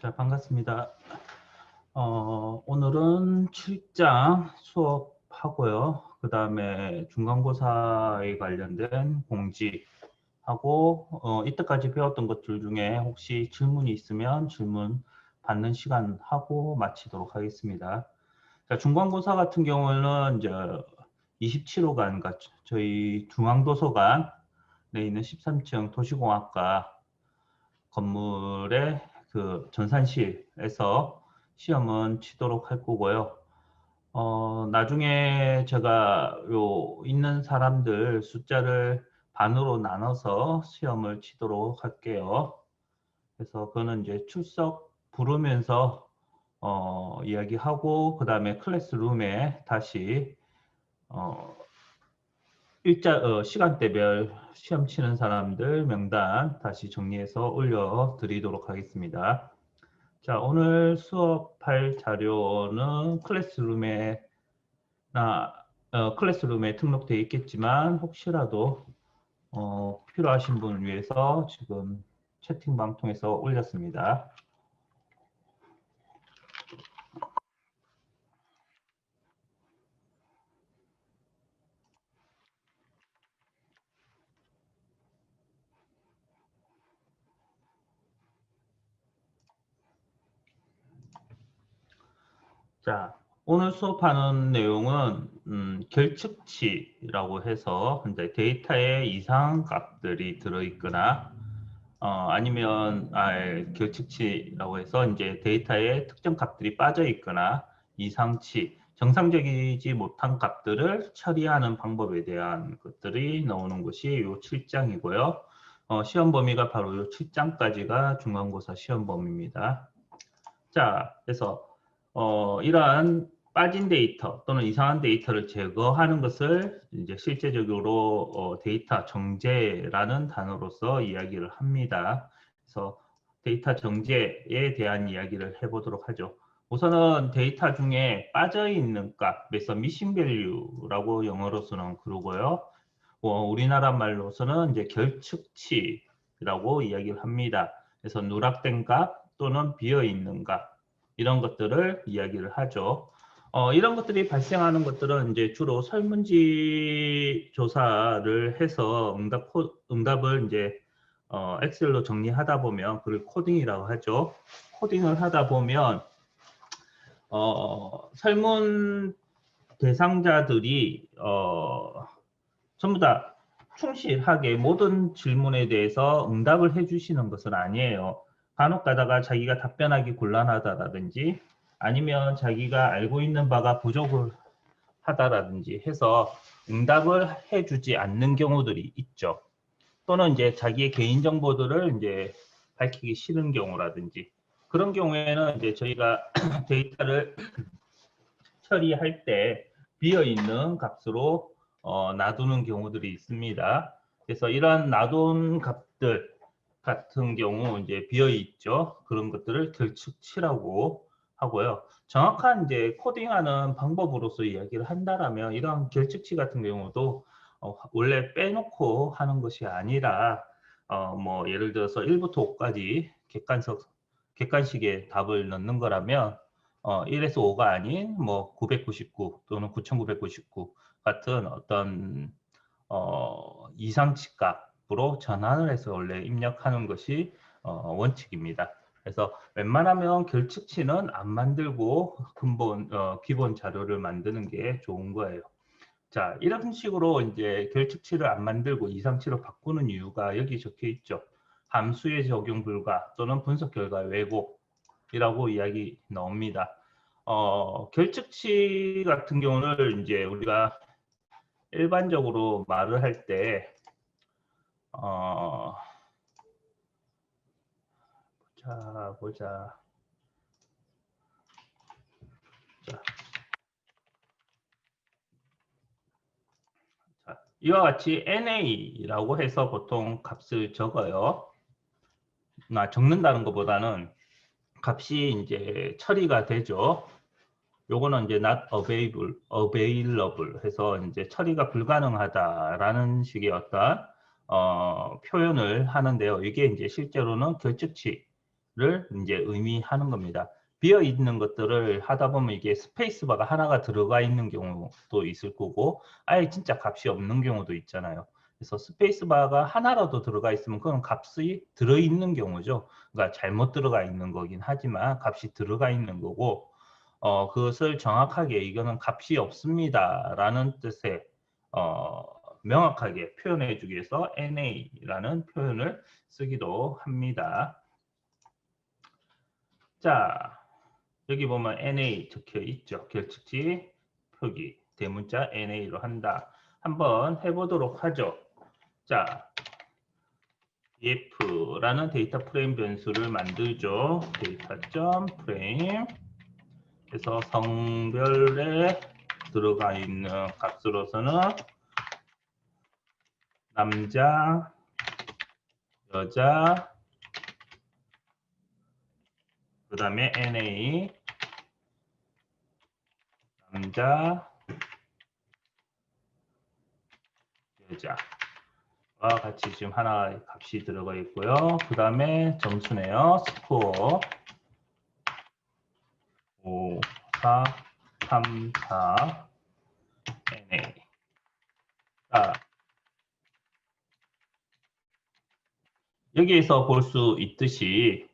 자, 반갑습니다. 오늘은 7장 수업하고요. 그 다음에 중간고사에 관련된 공지하고 이때까지 배웠던 것들 중에 혹시 질문이 있으면 질문 받는 시간 하고 마치도록 하겠습니다. 자, 중간고사 같은 경우는 이제 27호관, 그러니까 저희 중앙도서관에 있는 13층 도시공학과 건물의 그 전산실에서 시험은 치도록 할 거고요. 나중에 제가 있는 사람들 숫자를 반으로 나눠서 시험을 치도록 할게요. 그래서 그거는 이제 출석 부르면서 이야기하고 그 다음에 클래스룸에 다시 시간대별 시험 치는 사람들 명단 다시 정리해서 올려드리도록 하겠습니다. 자, 오늘 수업할 자료는 클래스룸에 등록되어 있겠지만 혹시라도 필요하신 분을 위해서 지금 채팅방 통해서 올렸습니다. 자, 오늘 수업하는 내용은 결측치라고 해서 이제 데이터에 이상한 값들이 들어있거나 아니면 결측치라고 해서 이제 데이터에 특정 값들이 빠져 있거나 이상치, 정상적이지 못한 값들을 처리하는 방법에 대한 것들이 나오는 것이 이 7장이고요. 시험 범위가 바로 이 7장까지가 중간고사 시험 범위입니다. 자, 그래서 이러한 빠진 데이터 또는 이상한 데이터를 제거하는 것을 이제 실제적으로 데이터 정제라는 단어로서 이야기를 합니다. 그래서 데이터 정제에 대한 이야기를 해보도록 하죠. 우선은 데이터 중에 빠져있는 값, 그래서 미싱 밸류라고 영어로서는 그러고요. 우리나라 말로서는 이제 결측치라고 이야기를 합니다. 그래서 누락된 값 또는 비어있는 값 이런 것들을 이야기를 하죠. 이런 것들이 발생하는 것들은 이제 주로 설문지 조사를 해서 응답을 이제 엑셀로 정리하다 보면 그걸 코딩이라고 하죠. 코딩을 하다 보면 설문 대상자들이 전부 다 충실하게 모든 질문에 대해서 응답을 해주시는 것은 아니에요. 간혹 가다가 자기가 답변하기 곤란하다라든지 아니면 자기가 알고 있는 바가 부족을 하다라든지 해서 응답을 해주지 않는 경우들이 있죠. 또는 이제 자기의 개인 정보들을 이제 밝히기 싫은 경우라든지 그런 경우에는 이제 저희가 데이터를 처리할 때 비어 있는 값으로 놔두는 경우들이 있습니다. 그래서 이러한 놔둔 값들 같은 경우 이제 비어 있죠. 그런 것들을 결측치라고 하고요. 정확한 이제 코딩하는 방법으로서 이야기를 한다라면 이러한 결측치 같은 경우도 원래 빼놓고 하는 것이 아니라 뭐 예를 들어서 1부터 5까지 객관식의 답을 넣는 거라면 1에서 5가 아닌 뭐 999 또는 9999 같은 어떤 이상치 값으로 전환을 해서 원래 입력하는 것이 원칙입니다. 그래서 웬만하면 결측치는 안 만들고 기본 자료를 만드는 게 좋은 거예요. 자, 이런 식으로 이제 결측치를 안 만들고 이상치로 바꾸는 이유가 여기 적혀 있죠. 함수의 적용 불가 또는 분석 결과 왜곡이라고 이야기 나옵니다. 결측치 같은 경우는 이제 우리가 일반적으로 말을 할 때, 보자. 자, 이와 같이 NA라고 해서 보통 값을 적어요. 적는다는 것보다는 값이 이제 처리가 되죠. 요거는 이제 not available 해서 이제 처리가 불가능하다라는 식의 어떤 표현을 하는데요. 이게 이제 실제로는 결측치 이제 의미하는 겁니다. 비어 있는 것들을 하다 보면 이게 스페이스바가 하나가 들어가 있는 경우도 있을 거고 아예 진짜 값이 없는 경우도 있잖아요. 그래서 스페이스바가 하나라도 들어가 있으면 그건 값이 들어있는 경우죠. 그러니까 잘못 들어가 있는 거긴 하지만 값이 들어가 있는 거고 그것을 정확하게 이거는 값이 없습니다라는 뜻의 명확하게 표현해 주기 위해서 NA라는 표현을 쓰기도 합니다. 자, 여기 보면 NA 적혀 있죠. 결측지 표기 대문자 NA로 한다. 한번 해보도록 하죠. 자, df라는 데이터 프레임 변수를 만들죠. 데이터.프레임 그래서 성별에 들어가 있는 값으로서는 남자, 여자, 그 다음에 NA, 남자, 여자와 같이 지금 하나 값이 들어가 있고요. 그 다음에 점수네요. 스코어 5, 4, 3, 4, NA. 자, 여기에서 볼 수 있듯이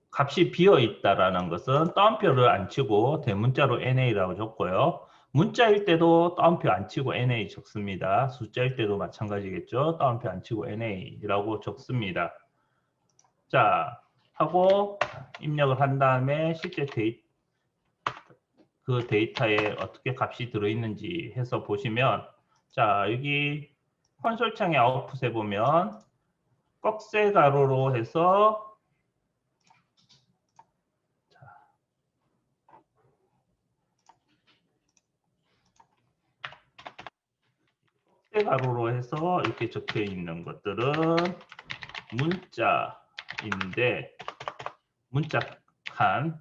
값이 비어 있다라는 것은 따옴표를 안 치고 대문자로 NA라고 적고요. 문자일 때도 따옴표 안 치고 NA 적습니다. 숫자일 때도 마찬가지겠죠. 따옴표 안 치고 NA라고 적습니다. 자, 하고 입력을 한 다음에 실제 그 데이터에 어떻게 값이 들어있는지 해서 보시면 자, 여기 콘솔 창의 아웃풋에 보면 꺽쇠 가로로 해서 꺽쇠 가로로 해서 이렇게 적혀 있는 것들은 문자인데 문자 칸인데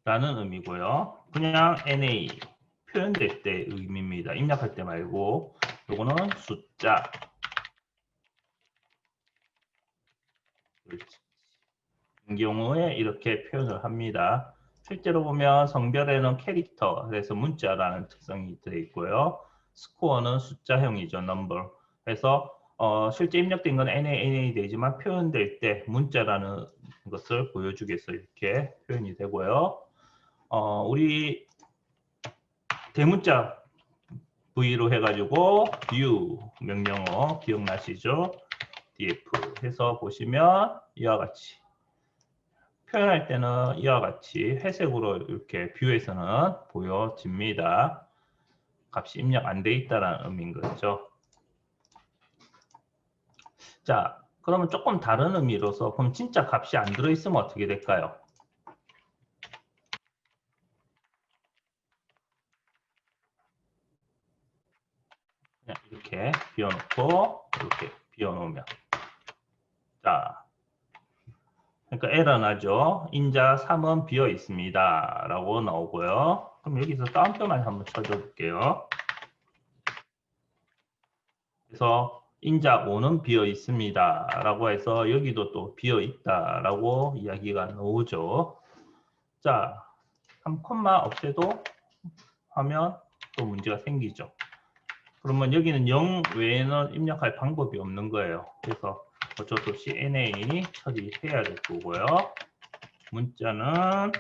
측치라는 의미고요. 그냥 NA 표현될 때 의미입니다. 입력할 때 말고 요거는 숫자 이 경우에 이렇게 표현을 합니다. 실제로 보면 성별에는 캐릭터, 그래서 문자라는 특성이 들어있고요. 스코어는 숫자형이죠, number. 그래서 실제 입력된 건 NA 되지만 표현될 때 문자라는 것을 보여주기 위해서 이렇게 표현이 되고요. 우리 대문자 V로 해가지고 view 명령어 기억나시죠? df 해서 보시면 이와 같이 표현할 때는 이와 같이 회색으로 이렇게 뷰에서는 보여집니다. 값이 입력 안 돼 있다는 의미인 거죠. 자, 그러면 조금 다른 의미로서 그럼 진짜 값이 안 들어있으면 어떻게 될까요? 그냥 이렇게 비워놓고 이렇게 비워놓으면 자, 그러니까 에러 나죠. 인자 3은 비어 있습니다. 라고 나오고요. 그럼 여기서 따옴표만 한번 쳐줘 볼게요. 그래서 인자 5는 비어 있습니다. 라고 해서 여기도 또 비어 있다. 라고 이야기가 나오죠. 자, 한 콤마 없애도 하면 또 문제가 생기죠. 그러면 여기는 0 외에는 입력할 방법이 없는 거예요. 그래서 어쩔 수 없이 NA 처리해야 될 거고요. 문자는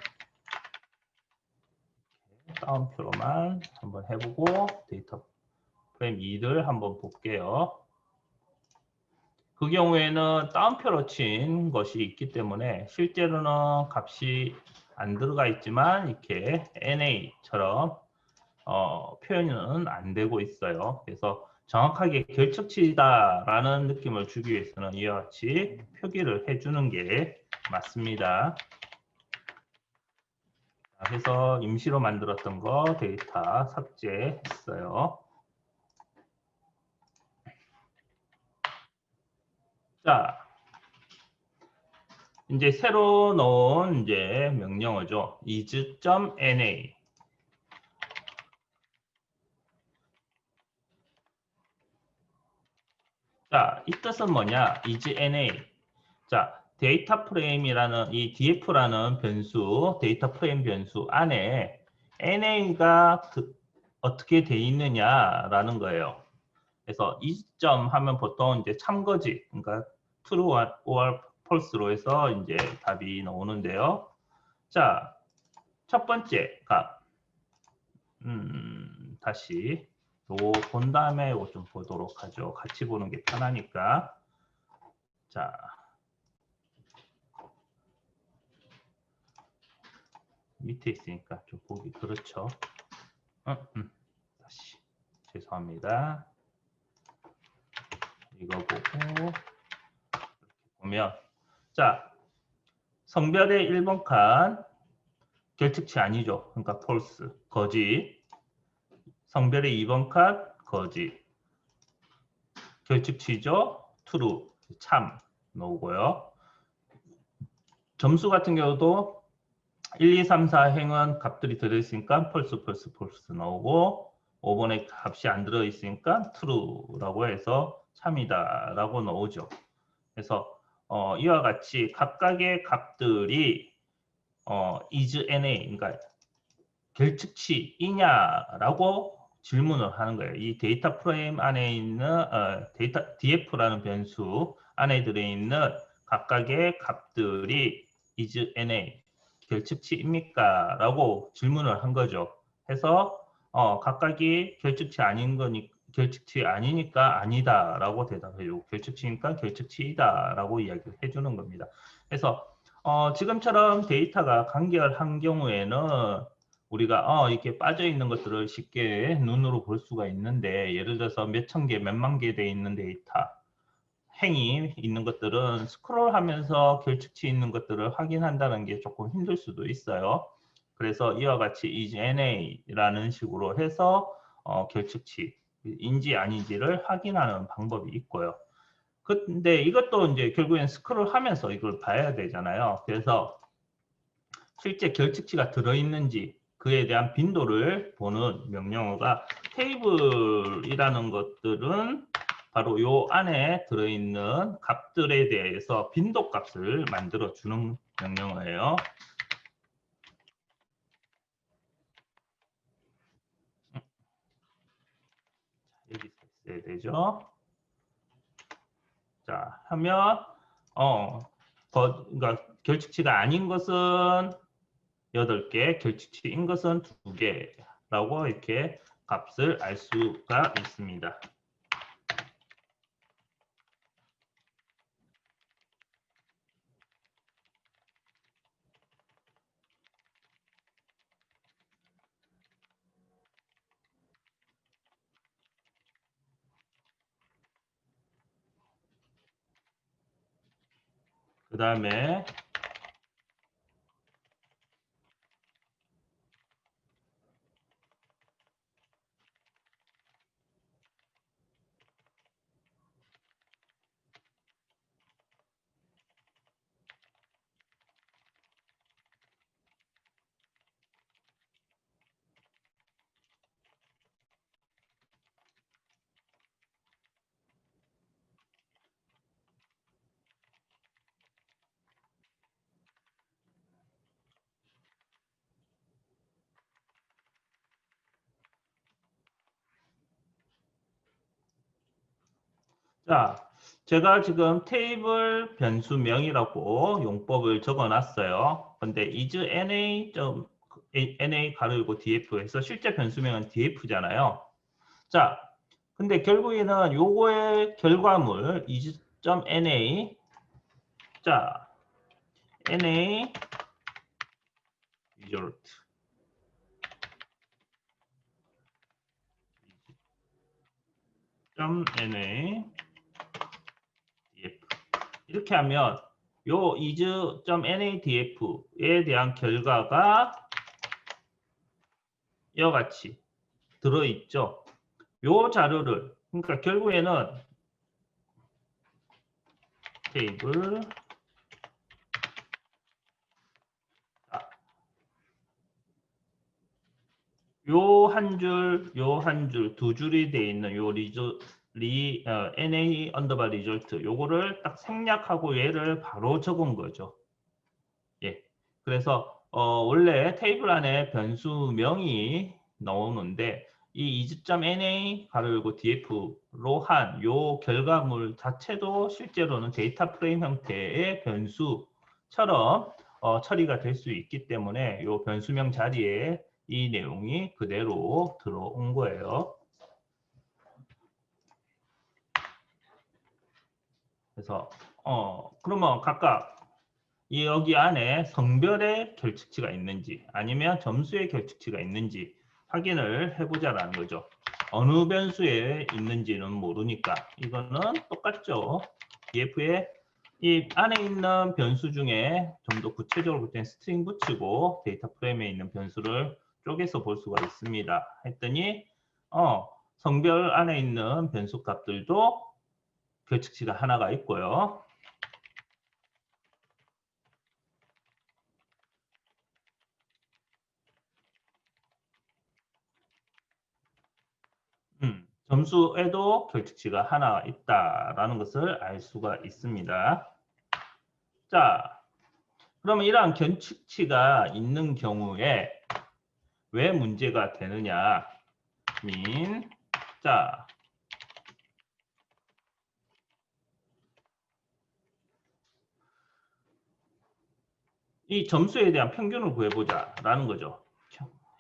따옴표로만 한번 해보고 데이터 프레임 2를 한번 볼게요. 그 경우에는 따옴표로 친 것이 있기 때문에 실제로는 값이 안 들어가 있지만 이렇게 NA처럼 표현은 안 되고 있어요. 그래서 정확하게 결측치다라는 느낌을 주기 위해서는 이와 같이 표기를 해주는 게 맞습니다. 그래서 임시로 만들었던 거 데이터 삭제했어요. 자, 이제 새로 넣은 이제 명령어죠. is.na 자, 이 뜻은 뭐냐? is NA. 자, 데이터 프레임이라는 이 DF라는 변수, 데이터 프레임 변수 안에 NA가 어떻게 돼 있느냐라는 거예요. 그래서 이 점 하면 보통 이제 참거지, 그러니까 true or false로 해서 이제 답이 나오는데요. 자, 첫 번째 값. 다시 요거 본 다음에 이거 좀 보도록 하죠. 같이 보는 게 편하니까. 자, 밑에 있으니까 좀 보기 그렇죠. 다시 죄송합니다. 이거 보고 보면 자, 성별의 1번 칸 결측치 아니죠. 그러니까 false, 거짓. 성별의 2번 칸 거짓. 결측치죠. true, 참 나오고요. 점수 같은 경우도 1, 2, 3, 4 행은 값들이 들어있으니까 false, false, false 나오고 5번에 값이 안 들어있으니까 true라고 해서 참이다 라고 나오죠. 그래서 이와 같이 각각의 값들이 is NA, 그러니까 결측치이냐라고 질문을 하는 거예요. 이 데이터 프레임 안에 있는 데이터 DF라는 변수 안에 들어있는 각각의 값들이 is NA, 결측치입니까? 라고 질문을 한 거죠. 해서 각각이 결측치 아닌 거니 결측치 아니니까 아니다라고 대답해주고 결측치니까 결측치이다라고 이야기를 해주는 겁니다. 그래서 지금처럼 데이터가 간결한 경우에는 우리가 이렇게 빠져 있는 것들을 쉽게 눈으로 볼 수가 있는데 예를 들어서 몇천 개, 몇만 개 돼 있는 데이터 행이 있는 것들은 스크롤하면서 결측치 있는 것들을 확인한다는 게 조금 힘들 수도 있어요. 그래서 이와 같이 is NA라는 식으로 해서 결측치인지 아닌지를 확인하는 방법이 있고요. 근데 이것도 이제 결국엔 스크롤하면서 이걸 봐야 되잖아요. 그래서 실제 결측치가 들어있는지 그에 대한 빈도를 보는 명령어가 테이블이라는 것들은 바로 요 안에 들어있는 값들에 대해서 빈도 값을 만들어 주는 명령어예요. 여기 있어야 되죠. 자, 하면 그러니까 결측치가 아닌 것은 8개, 결측치인 것은 2개라고 이렇게 값을 알 수가 있습니다. 그 다음에 자, 제가 지금 테이블 변수명이라고 용법을 적어놨어요. 근데 is NA 가르고 DF 해서 실제 변수명은 DF잖아요. 자, 근데 결국에는 요거의 결과물 is.NA 자, NA result .NA df 이렇게 하면 요 is.NADF에 대한 결과가 이와 같이 들어있죠. 요 자료를 그러니까 결국에는 테이블 요 한 줄, 요 한 줄, 두 줄이 되어 있는 요 NA 언더바 리졸트 요거를 딱 생략하고 얘를 바로 적은 거죠. 예. 그래서 원래 테이블 안에 변수명이 나오는데 이 2.NA 가로 열고 DF로 한 요 결과물 자체도 실제로는 데이터 프레임 형태의 변수처럼 처리가 될 수 있기 때문에 요 변수명 자리에 이 내용이 그대로 들어온 거예요. 그래서 그러면 각각 여기 안에 성별의 결측치가 있는지 아니면 점수의 결측치가 있는지 확인을 해보자라는 거죠. 어느 변수에 있는지는 모르니까 이거는 똑같죠. DF에 이 안에 있는 변수 중에 좀 더 구체적으로 볼 때는 스트링 붙이고 데이터 프레임에 있는 변수를 쪼개서 볼 수가 있습니다. 했더니 성별 안에 있는 변수 값들도 결측치가 하나가 있고요. 점수에도 결측치가 하나 있다라는 것을 알 수가 있습니다. 자, 그러면 이러한 결측치가 있는 경우에 왜 문제가 되느냐? 자, 이 점수에 대한 평균을 구해보자라는 거죠.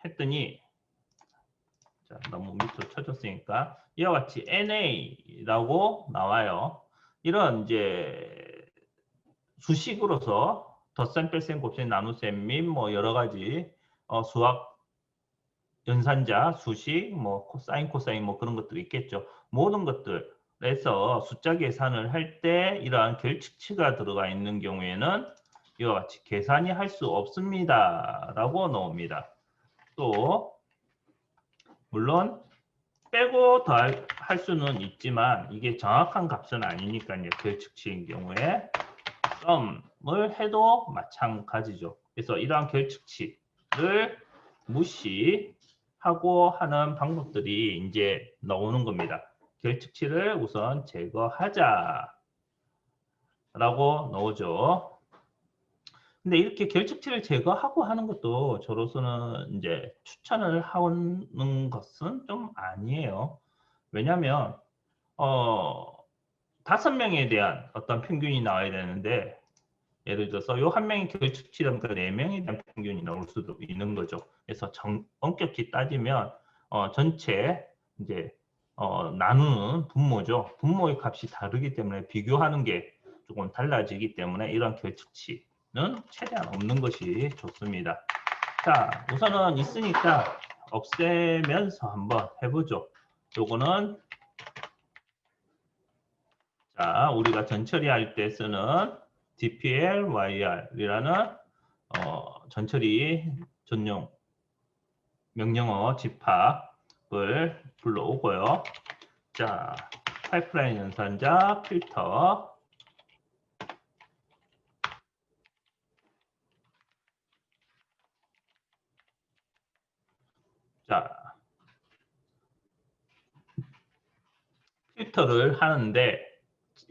했더니 자, 너무 밑으로 쳐졌으니까 이와 같이 NA라고 나와요. 이런 이제 수식으로서 덧셈, 뺄셈, 곱셈, 나눗셈 및 뭐 여러 가지 수학 연산자, 수식, 뭐 사인, 코사인 뭐 그런 것들이 있겠죠. 모든 것들에서 숫자 계산을 할 때 이러한 결측치가 들어가 있는 경우에는 이와 같이 계산이 할 수 없습니다. 라고 나옵니다. 또 물론 빼고 더할 수는 있지만 이게 정확한 값은 아니니까요. 결측치인 경우에 썸을 해도 마찬가지죠. 그래서 이러한 결측치를 무시하고 하는 방법들이 이제 나오는 겁니다. 결측치를 우선 제거하자 라고 나오죠. 근데 이렇게 결측치를 제거하고 하는 것도 저로서는 이제 추천을 하는 것은 좀 아니에요. 왜냐하면 5명에 대한 어떤 평균이 나와야 되는데 예를 들어서 요 한 명이 결측치라니까 4명에 대한 평균이 나올 수도 있는 거죠. 그래서 엄격히 따지면 전체 이제 나누는 분모죠. 분모의 값이 다르기 때문에 비교하는 게 조금 달라지기 때문에 이런 결측치는 최대한 없는 것이 좋습니다. 자, 우선은 있으니까 없애면서 한번 해보죠. 요거는 자, 우리가 전처리할 때 쓰는 DPL, YR이라는 전처리 전용 명령어 집합을 불러오고요. 자, 파이프라인 연산자 필터 자, 필터를 하는데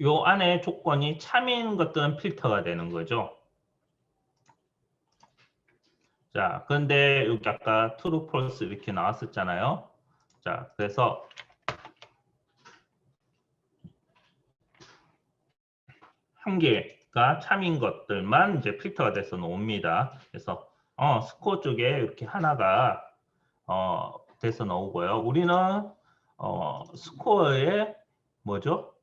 요 안에 조건이 참인 것들은 필터가 되는 거죠. 자, 그런데 여기 아까 true, false 이렇게 나왔었잖아요. 자, 그래서 한 개가 참인 것들만 이제 필터가 돼서 나옵니다. 그래서 스코어 쪽에 이렇게 하나가 돼서 나오고요. 우리는 스코어에 뭐죠?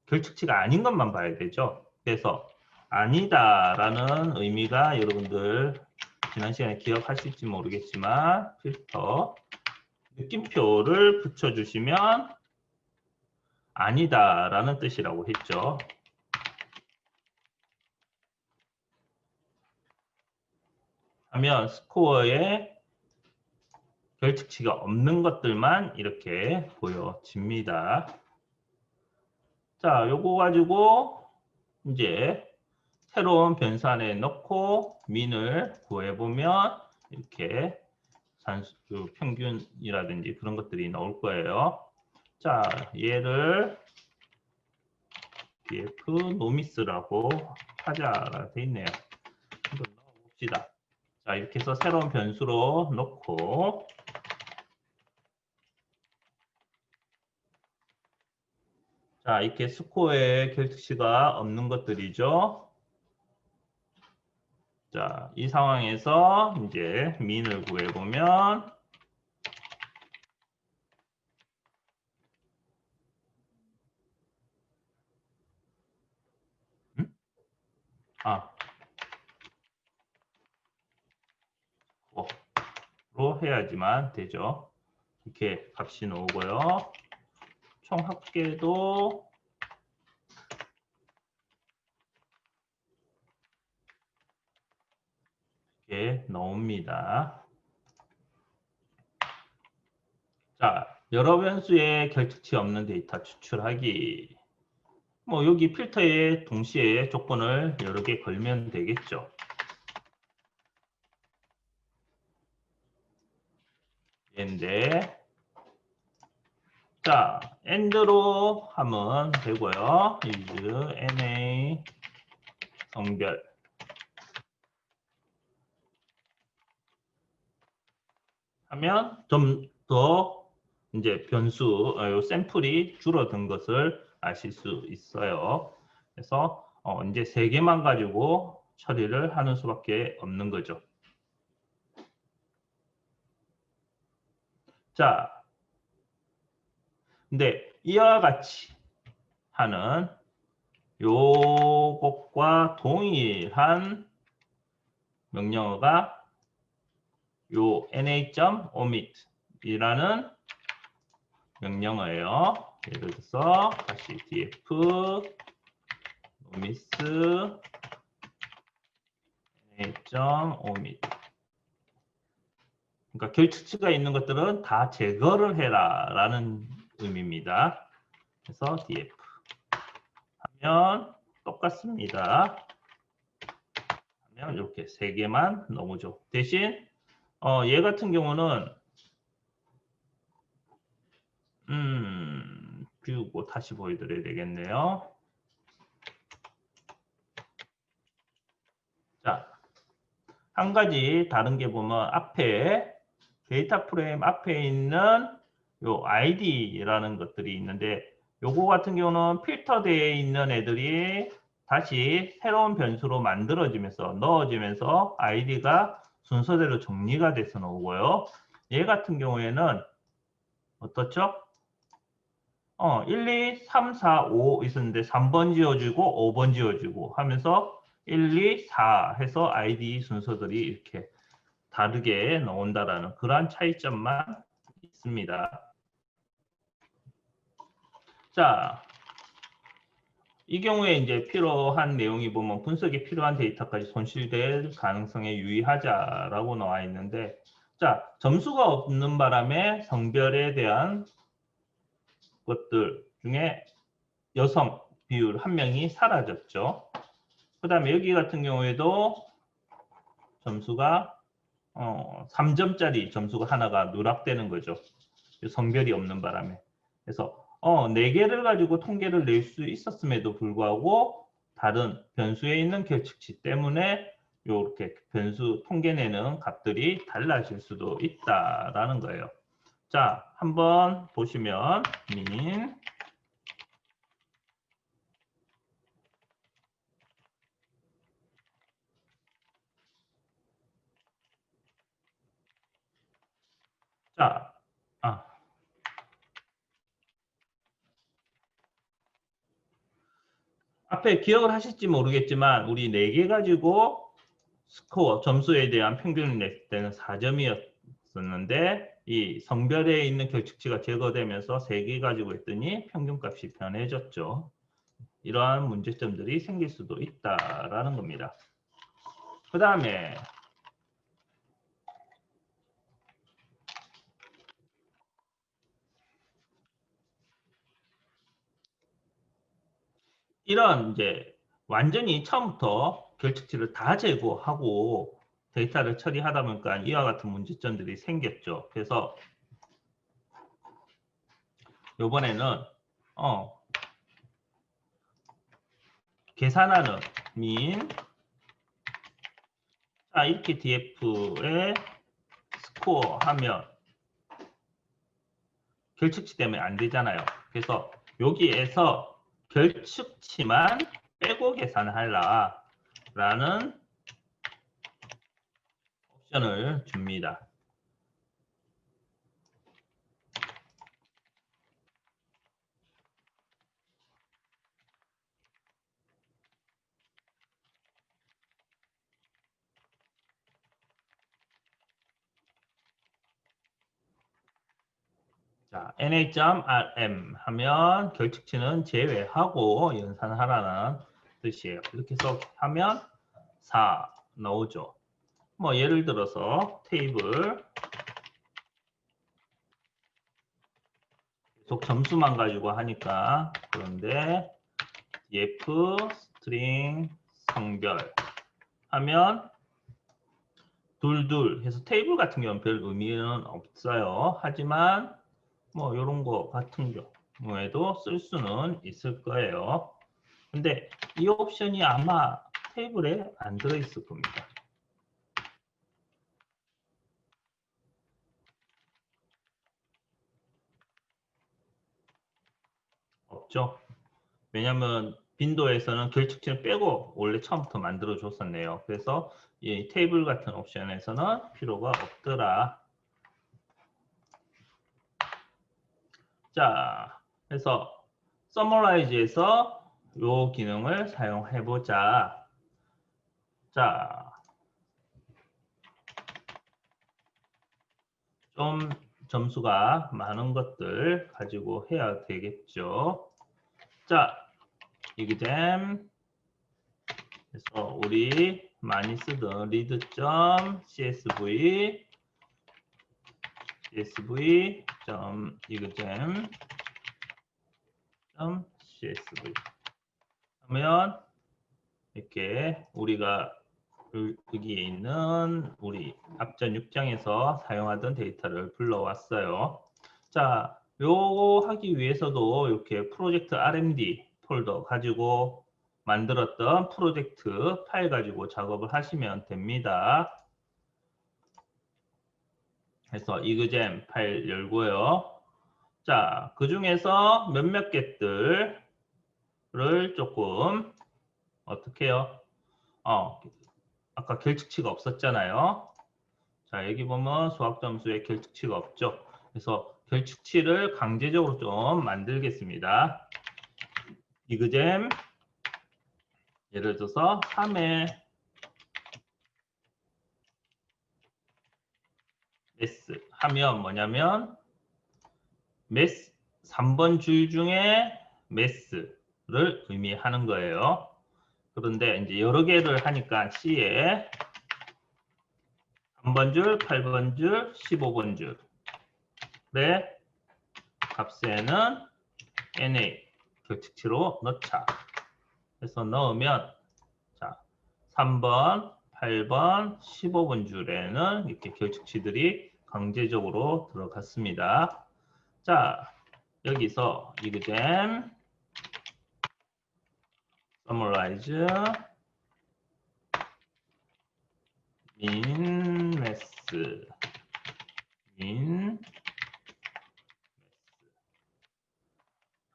결측치가 아닌 것만 봐야 되죠. 그래서 아니다라는 의미가 여러분들 지난 시간에 기억하실지 모르겠지만 필터 느낌표를 붙여주시면 아니다라는 뜻이라고 했죠. 하면 스코어에 결측치가 없는 것들만 이렇게 보여집니다. 자, 요거 가지고 이제 새로운 변수 안에 넣고 민을 구해보면 이렇게 산수 평균이라든지 그런 것들이 나올 거예요. 자, 얘를 df 노미스라고 하자가 돼 있네요. 한번 넣어봅시다. 자, 이렇게 해서 새로운 변수로 넣고, 자, 이렇게 스코어에 결특치가 없는 것들이죠. 자, 이 상황에서 이제 민을 구해보면, 아, 로 해야지만 되죠. 이렇게 값이 나오고요. 총 합계도 이렇게 나옵니다. 자, 여러 변수의 결특치 없는 데이터 추출하기. 뭐 여기 필터에 동시에 조건을 여러 개 걸면 되겠죠. 얘인데, 자, AND로 하면 되고요. is NA 성별. 하면 좀 더 이제 변수, 샘플이 줄어든 것을 아실 수 있어요. 그래서 이제 3개만 가지고 처리를 하는 수밖에 없는 거죠. 자, 근데 이와 같이 하는 요것과 동일한 명령어가 요 na.omit 이라는 명령어예요. 예를 들어서 다시 df omis na.omit. 그러니까 결특치가 있는 것들은 다 제거를 해라 라는 의미입니다. 그래서 df 하면 똑같습니다. 하면 이렇게 3개만 넣어보죠. 대신 얘 같은 경우는 비우고 다시 보여드려야 되겠네요. 자, 한 가지 다른 게 보면 앞에 데이터 프레임 앞에 있는 요 id라는 것들이 있는데 요거 같은 경우는 필터되어 있는 애들이 다시 새로운 변수로 만들어지면서 넣어지면서 id가 순서대로 정리가 돼서 나오고요. 얘 같은 경우에는 어떻죠? 1, 2, 3, 4, 5 있었는데 3번 지어주고 5번 지어주고 하면서 1, 2, 4 해서 ID 순서들이 이렇게 다르게 나온다라는 그러한 차이점만 있습니다. 자, 이 경우에 이제 필요한 내용이 보면 분석이 필요한 데이터까지 손실될 가능성에 유의하자라고 나와 있는데, 자, 점수가 없는 바람에 성별에 대한 것들 중에 여성 비율 1명이 사라졌죠. 그 다음에 여기 같은 경우에도 점수가 3점짜리 점수가 하나가 누락되는 거죠. 성별이 없는 바람에. 그래서 4개를 가지고 통계를 낼 수 있었음에도 불구하고 다른 변수에 있는 결측치 때문에 이렇게 변수 통계 내는 값들이 달라질 수도 있다라는 거예요. 자, 한번 보시면 min 자, 앞에 기억을 하실지 모르겠지만 우리 4개 가지고 스코어, 점수에 대한 평균을 냈을 때는 4점이었었는데 이 성별에 있는 결측치가 제거되면서 3개 가지고 했더니 평균값이 변해졌죠. 이러한 문제점들이 생길 수도 있다라는 겁니다. 그 다음에 이런 이제 완전히 처음부터 결측치를 다 제거하고 데이터를 처리하다 보니까 이와 같은 문제점들이 생겼죠. 그래서 요번에는 계산하는 민, 자 이렇게 df에 스코어 하면 결측치 때문에 안 되잖아요. 그래서 여기에서 결측치만 빼고 계산하라 라는 옵션을 줍니다. 자, NA.RM 하면 결측치는 제외하고 연산하라는 뜻이에요. 이렇게 해서 하면 4 나오죠. 뭐 예를 들어서 테이블 계속 점수만 가지고 하니까 그런데 df 스트링 성별 하면 둘둘 해서 테이블 같은 경우는 별 의미는 없어요. 하지만 뭐 이런 거 같은 경우에도 쓸 수는 있을 거예요. 근데 이 옵션이 아마 테이블에 안 들어있을 겁니다. 없죠. 왜냐하면 빈도에서는 결측치를 빼고 원래 처음부터 만들어 줬었네요. 그래서 이 테이블 같은 옵션에서는 필요가 없더라. 자, 그래서 서머라이즈에서 이 기능을 사용해 보자. 자, 좀 점수가 많은 것들 가지고 해야 되겠죠. 자, exam 그래서 우리 많이 쓰던 read.csv csv.exam.csv 하면 이렇게 우리가 여기에 있는 우리 앞전 6장에서 사용하던 데이터를 불러왔어요. 자, 요거 하기 위해서도 이렇게 프로젝트 RMD 폴더 가지고 만들었던 프로젝트 파일 가지고 작업을 하시면 됩니다. 그래서 exam 파일 열고요. 자, 그 중에서 몇몇 개들을 조금 어떻게 해요? 아까 결측치가 없었잖아요. 자, 여기 보면 수학 점수에 결측치가 없죠. 그래서 결측치를 강제적으로 좀 만들겠습니다. exam 예를 들어서 3의 매스 하면 뭐냐면 매스 3번 줄 중에 매스를 의미하는 거예요. 그런데 이제 여러 개를 하니까 C에 3번 줄, 8번 줄, 15번 줄의 값에는 NA 결측치로 넣자. 해서 넣으면 자 3번, 8번, 15번 줄에는 이렇게 결측치들이 강제적으로 들어갔습니다. 자 여기서 exam summarize min mass min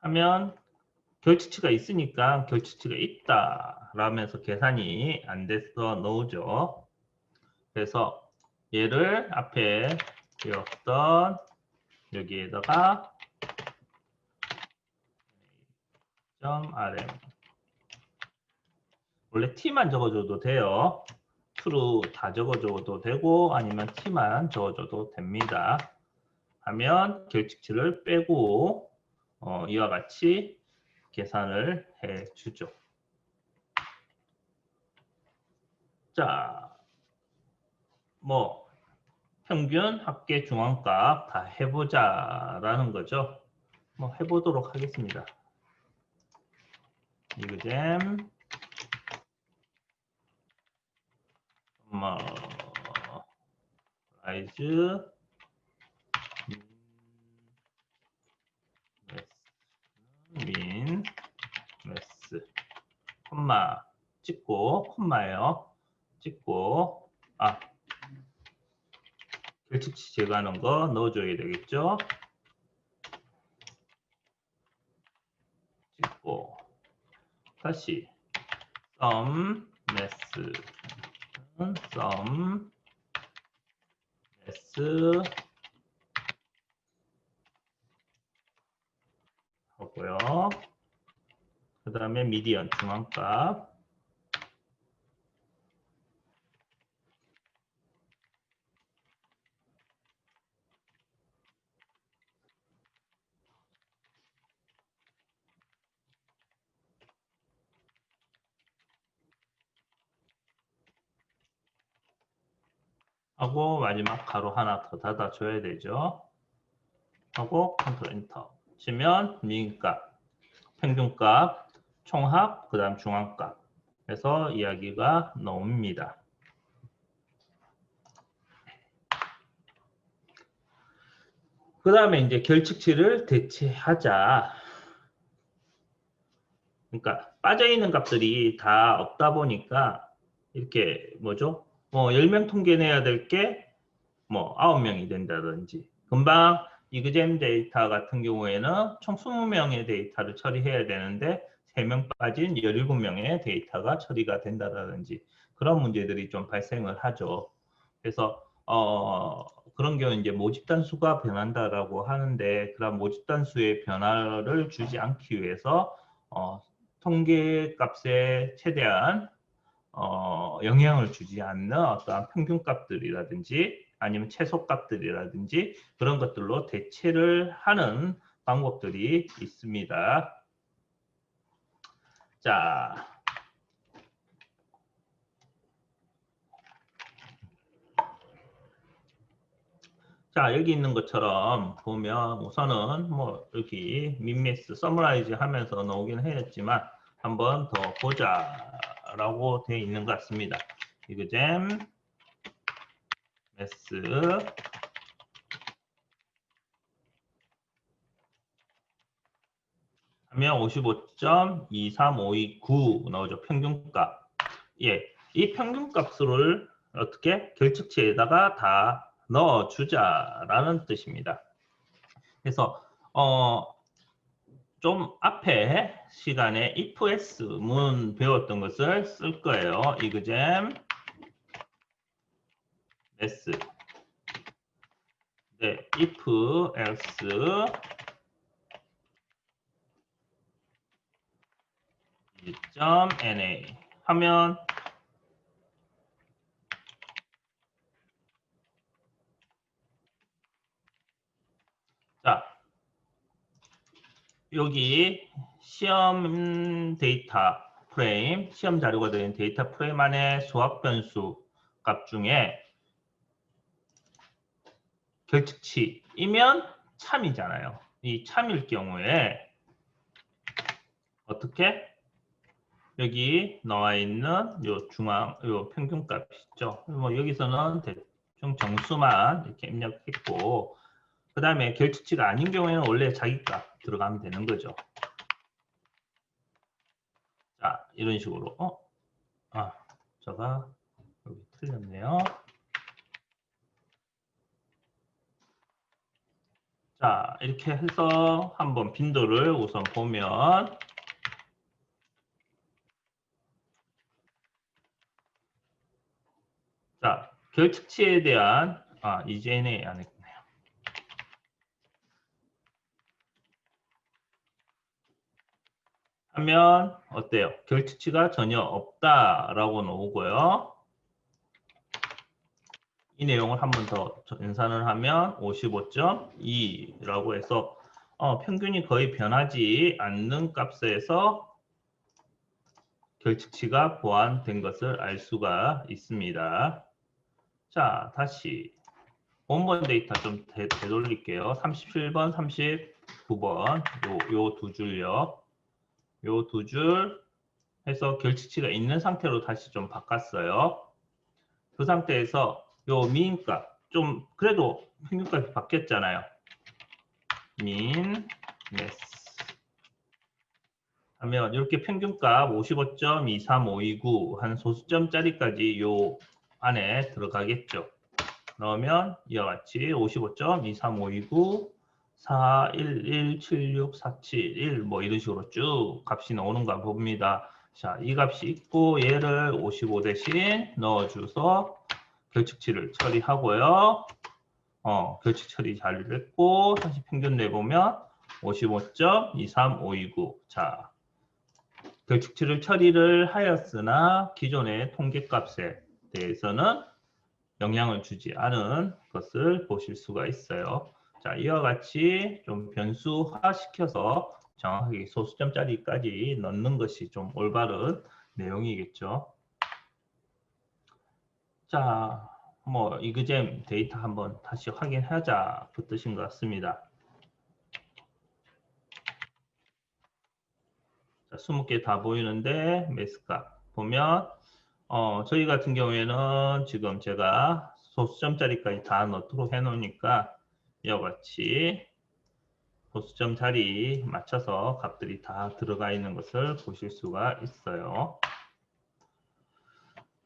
하면 결측치가 있으니까 결측치가 있다 라면서 계산이 안 돼서 넣으죠. 그래서 얘를 앞에 배웠던 여기에다가 .rm 원래 t만 적어줘도 돼요. true 다 적어줘도 되고 아니면 t만 적어줘도 됩니다. 하면 결측치를 빼고 이와 같이 계산을 해주죠. 자, 뭐 평균, 합계, 중앙값 다 해보자라는 거죠. 뭐 해보도록 하겠습니다. exam summarize 콤마 찍고 콤마예요. 찍고 결측치 제거하는 거 넣어줘야 되겠죠. 찍고 다시 sum mass sum mass 하고요. 그 다음에 미디언 중앙값 하고 마지막 가로 하나 더 닫아줘야 되죠. 하고 컨트롤 엔터 치면 미인값, 평균값, 총합, 그 다음 중앙값 해서 이야기가 나옵니다. 그 다음에 이제 결측치를 대체하자. 그러니까 빠져있는 값들이 다 없다 보니까 이렇게 뭐죠? 10명 통계내야 될 게 뭐 9명이 된다든지 금방 이그잼 데이터 같은 경우에는 총 20명의 데이터를 처리해야 되는데 3명 빠진 17명의 데이터가 처리가 된다든지 그런 문제들이 좀 발생을 하죠. 그래서 그런 경우 이제 모집단 수가 변한다라고 하는데 그런 모집단 수의 변화를 주지 않기 위해서 통계 값에 최대한 영향을 주지 않는 어떠한 평균값들이라든지 아니면 최소값들이라든지 그런 것들로 대체를 하는 방법들이 있습니다. 자, 여기 있는 것처럼 보면 우선은 뭐 여기 민매스 서머라이즈 하면서 나오긴 했지만 한번 더 보자라고 되어 있는 것 같습니다. 이그잼 매스 하면 55.23529 나오죠. 평균값. 예, 이 평균값을 어떻게 결측치에다가 다 넣어주자라는 뜻입니다. 그래서 좀 앞에 시간에 if-else 문 배웠던 것을 쓸 거예요. 이그잼 s 네, if-else .na 하면 자 여기 시험 데이터 프레임, 시험 자료가 되는 데이터 프레임 안에 수학 변수 값 중에 결측치이면 참이잖아요. 이 참일 경우에 어떻게? 여기 나와 있는 요 중앙, 요 평균값 있죠. 뭐 여기서는 대충 정수만 이렇게 입력했고, 그 다음에 결측치가 아닌 경우에는 원래 자기값 들어가면 되는 거죠. 자, 이런 식으로. 제가 여기 틀렸네요. 자, 이렇게 해서 한번 빈도를 우선 보면 자, 결측치에 대한 EJNA 안 했네요. 하면 어때요? 결측치가 전혀 없다라고 나오고요. 이 내용을 한 번 더 연산을 하면 55.2라고 해서 평균이 거의 변하지 않는 값에서 결측치가 보완된 것을 알 수가 있습니다. 자, 다시 원본 데이터 좀 되돌릴게요. 37번, 39번 요 두 줄요. 요 두 줄 해서 결측치가 있는 상태로 다시 좀 바꿨어요. 그 상태에서 요 미인값 좀 그래도 평균값이 바뀌었잖아요. 민 매스 하면 이렇게 평균값 55.23529 한 소수점짜리까지 요 안에 들어가겠죠. 그러면 이와 같이 55.23529 4117647 뭐 이런 식으로 쭉 값이 나오는가 봅니다. 자, 이 값이 있고 얘를 55 대신 넣어줘서 결측치를 처리하고요. 결측 처리 잘 됐고 다시 평균 내보면 55.23529. 자, 결측치를 처리를 하였으나 기존의 통계값에 대해서는 영향을 주지 않은 것을 보실 수가 있어요. 자, 이와 같이 좀 변수화 시켜서 정확하게 소수점짜리까지 넣는 것이 좀 올바른 내용이겠죠. 자, 뭐 이그잼 데이터 한번 다시 확인하자 그 뜻인 것 같습니다. 자, 20개 다 보이는데 매스값 보면 저희 같은 경우에는 지금 제가 소수점짜리까지 다 넣도록 해놓으니까 이와 같이 소수점 자리 맞춰서 값들이 다 들어가 있는 것을 보실 수가 있어요.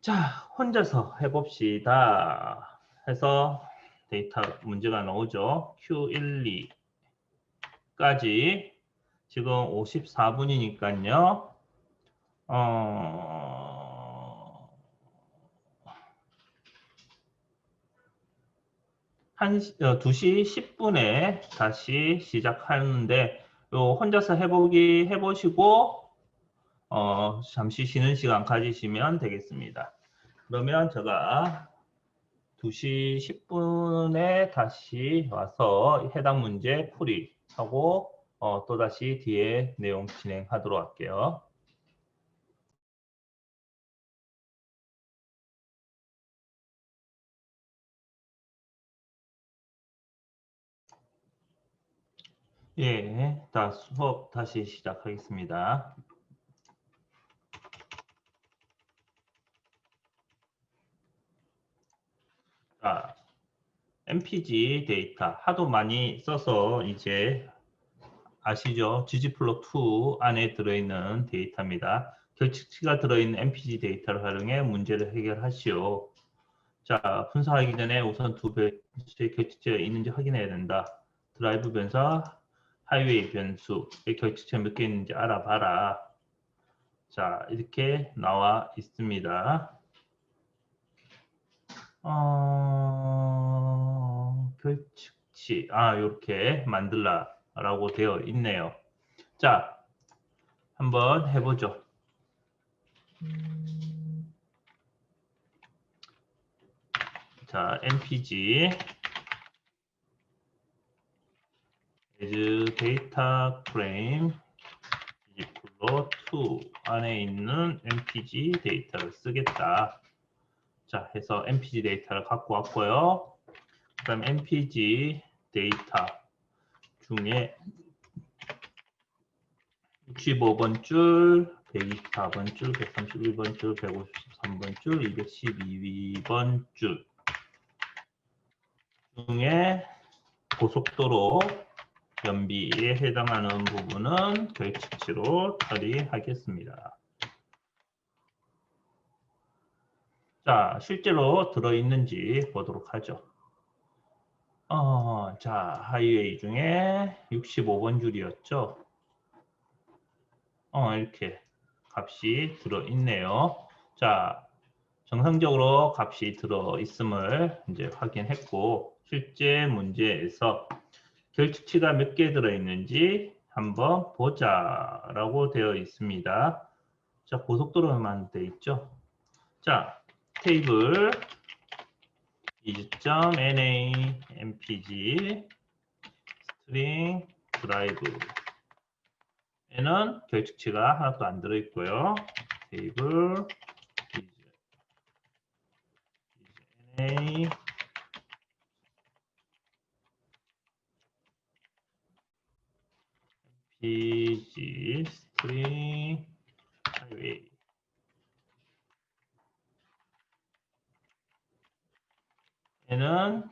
자, 혼자서 해봅시다. 해서 데이터 문제가 나오죠. Q12까지 지금 54분이니까요. 한 2시 10분에 다시 시작하는데 혼자서 해보시고 잠시 쉬는 시간 가지시면 되겠습니다. 그러면 제가 2시 10분에 다시 와서 해당 문제 풀이하고 또다시 뒤에 내용 진행하도록 할게요. 예, 수업 다시 시작하겠습니다. 자, MPG 데이터 하도 많이 써서 이제 아시죠? ggplot2 안에 들어있는 데이터입니다. 결측치가 들어있는 MPG 데이터를 활용해 문제를 해결하시오. 자, 분석하기 전에 우선 두 변수의 결측체가 있는지 확인해야 된다. 드라이브 변수, 하이웨이 변수의 결측체가 몇 개 있는지 알아봐라. 자, 이렇게 나와 있습니다. 결측치, 이렇게 만들라라고 되어 있네요. 자, 한번 해보죠. 자, mpg as data frame ggplot2 안에 있는 mpg 데이터를 쓰겠다. 자, 해서 mpg 데이터를 갖고 왔고요. 그 다음 mpg 데이터 중에 65번 줄, 124번 줄, 131번 줄, 153번 줄, 212번 줄 중에 고속도로 연비에 해당하는 부분은 결측치로 처리하겠습니다. 자, 실제로 들어있는지 보도록 하죠. 자, 하이웨이 중에 65번 줄이었죠. 이렇게 값이 들어있네요. 자, 정상적으로 값이 들어있음을 이제 확인했고, 실제 문제에서 결측치가 몇 개 들어있는지 한번 보자라고 되어 있습니다. 자, 고속도로만 되어 있죠. 자, 테이블 is.na mpg string drive 에는 결측치가 하나도 안 들어있고요. 테이블 is.na mpg string highway 에는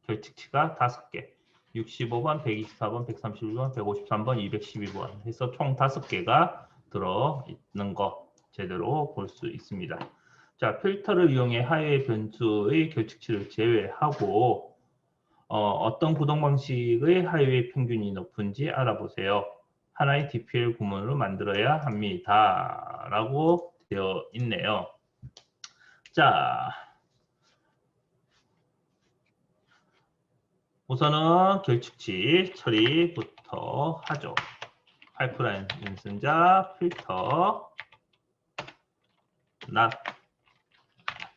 결측치가 5개. 65번, 124번, 131번, 153번, 212번 해서 총 5개가 들어있는 거 제대로 볼 수 있습니다. 자, 필터를 이용해 하위의 변수의 결측치를 제외하고 어떤 구동 방식의 하위의 평균이 높은지 알아보세요. 하나의 DPL 구문으로 만들어야 합니다. 라고 되어 있네요. 자, 우선은 결측치 처리부터 하죠. 파이프라인 연승자 필터 not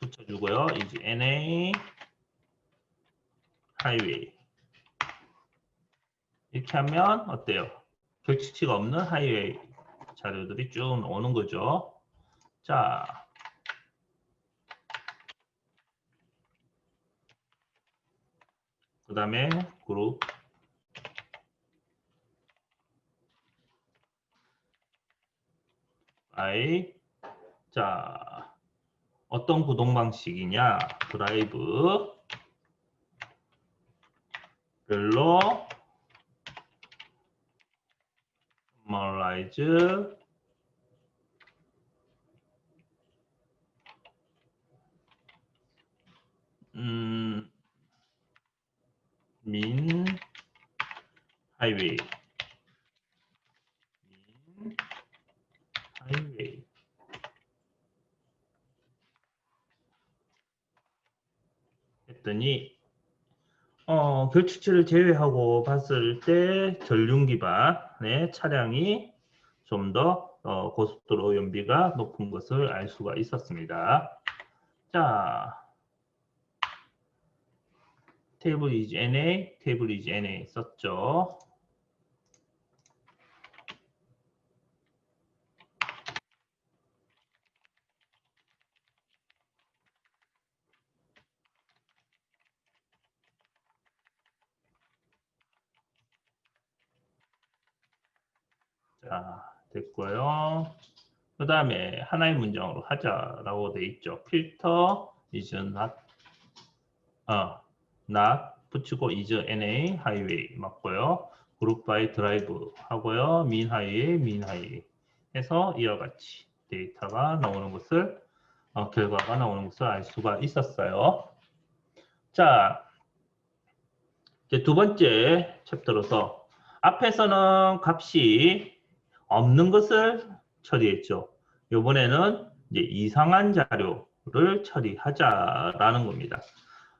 붙여주고요. is NA 하이웨이 이렇게 하면 어때요? 결측치가 없는 하이웨이 자료들이 쭉 오는 거죠. 자, 그 다음에 그룹 I 자, 어떤 구동 방식이냐? 드라이브 별로 normalize 민 하이웨이 민 하이웨이 했더니 결측치를 제외하고 봤을 때 전륜 기반의 차량이 좀 더 고속도로 연비가 높은 것을 알 수가 있었습니다. 자, 테이블 is NA, 테이블 is NA 썼죠. 자, 됐고요. 그 다음에 하나의 문장으로 하자라고 돼 있죠. 필터 is not, not 붙이고 is NA 하이웨이 맞고요. 그룹 바이 드라이브 하고요. 민 하이웨이, 민 하이웨이 해서 이와 같이 데이터가 나오는 것을 결과가 나오는 것을 알 수가 있었어요. 자, 이제 두 번째 챕터로서 앞에서는 값이 없는 것을 처리했죠. 이번에는 이제 이상한 자료를 처리하자라는 겁니다.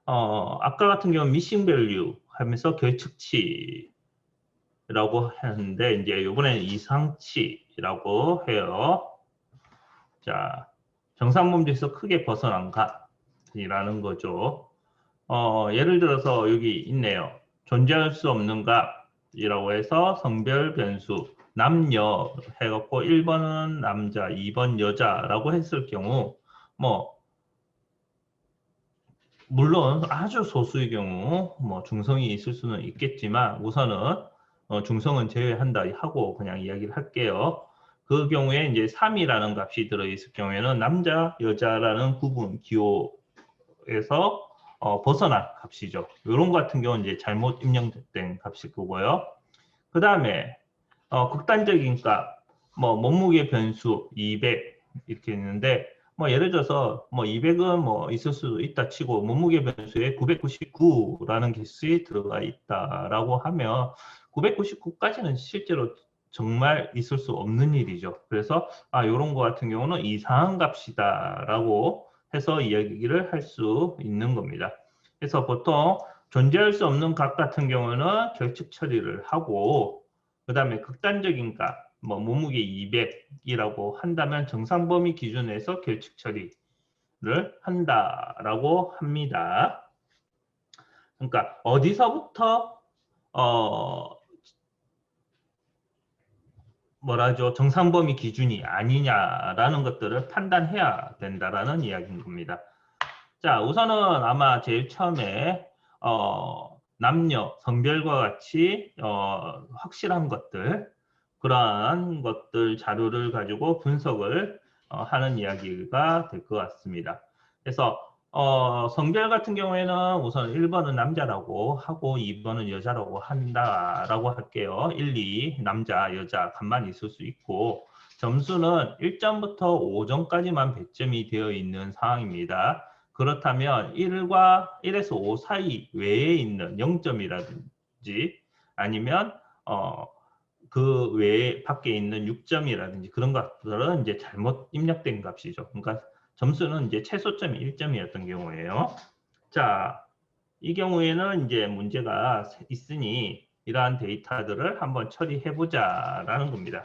아까 같은 경우는 미싱 밸류 하면서 결측치라고 했는데 이제 이번에는 이상치라고 해요. 자, 정상범주에서 크게 벗어난 값이라는 거죠. 예를 들어서 여기 있네요. 존재할 수 없는 값이라고 해서 성별 변수 남녀 해갖고 1번은 남자, 2번 여자라고 했을 경우 뭐 물론 아주 소수의 경우 뭐 중성이 있을 수는 있겠지만 우선은 중성은 제외한다 하고 그냥 이야기를 할게요. 그 경우에 이제 3이라는 값이 들어있을 경우에는 남자, 여자라는 구분 기호에서 벗어난 값이죠. 이런 것 같은 경우는 이제 잘못 입력된 값일 거고요. 그 다음에 극단적인 값, 뭐 몸무게 변수 200 이렇게 있는데 뭐 예를 들어서 뭐 200은 뭐 있을 수도 있다 치고 몸무게 변수에 999라는 개수에 들어가 있다라고 하면 999까지는 실제로 정말 있을 수 없는 일이죠. 그래서 이런 거 같은 경우는 이상한 값이다라고 해서 이야기를 할 수 있는 겁니다. 그래서 보통 존재할 수 없는 값 같은 경우는 결측 처리를 하고 그 다음에 극단적인 값, 뭐 몸무게 200이라고 한다면 정상 범위 기준에서 결측 처리를 한다라고 합니다. 그러니까 어디서부터 뭐라죠? 정상 범위 기준이 아니냐라는 것들을 판단해야 된다라는 이야기인 겁니다. 자, 우선은 아마 제일 처음에 남녀, 성별과 같이 확실한 것들, 그러한 것들 자료를 가지고 분석을 하는 이야기가 될 것 같습니다. 그래서 성별 같은 경우에는 우선 1번은 남자라고 하고 2번은 여자라고 한다라고 할게요. 1, 2 남자, 여자 간만히 있을 수 있고 점수는 1점부터 5점까지만 배점이 되어 있는 상황입니다. 그렇다면 1에서 5 사이 외에 있는 0점이라든지 아니면 그 외에 밖에 있는 6점이라든지 그런 것들은 이제 잘못 입력된 값이죠. 그러니까 점수는 이제 최소점이 1점이었던 경우예요. 자, 이 경우에는 이제 문제가 있으니 이러한 데이터들을 한번 처리해 보자라는 겁니다.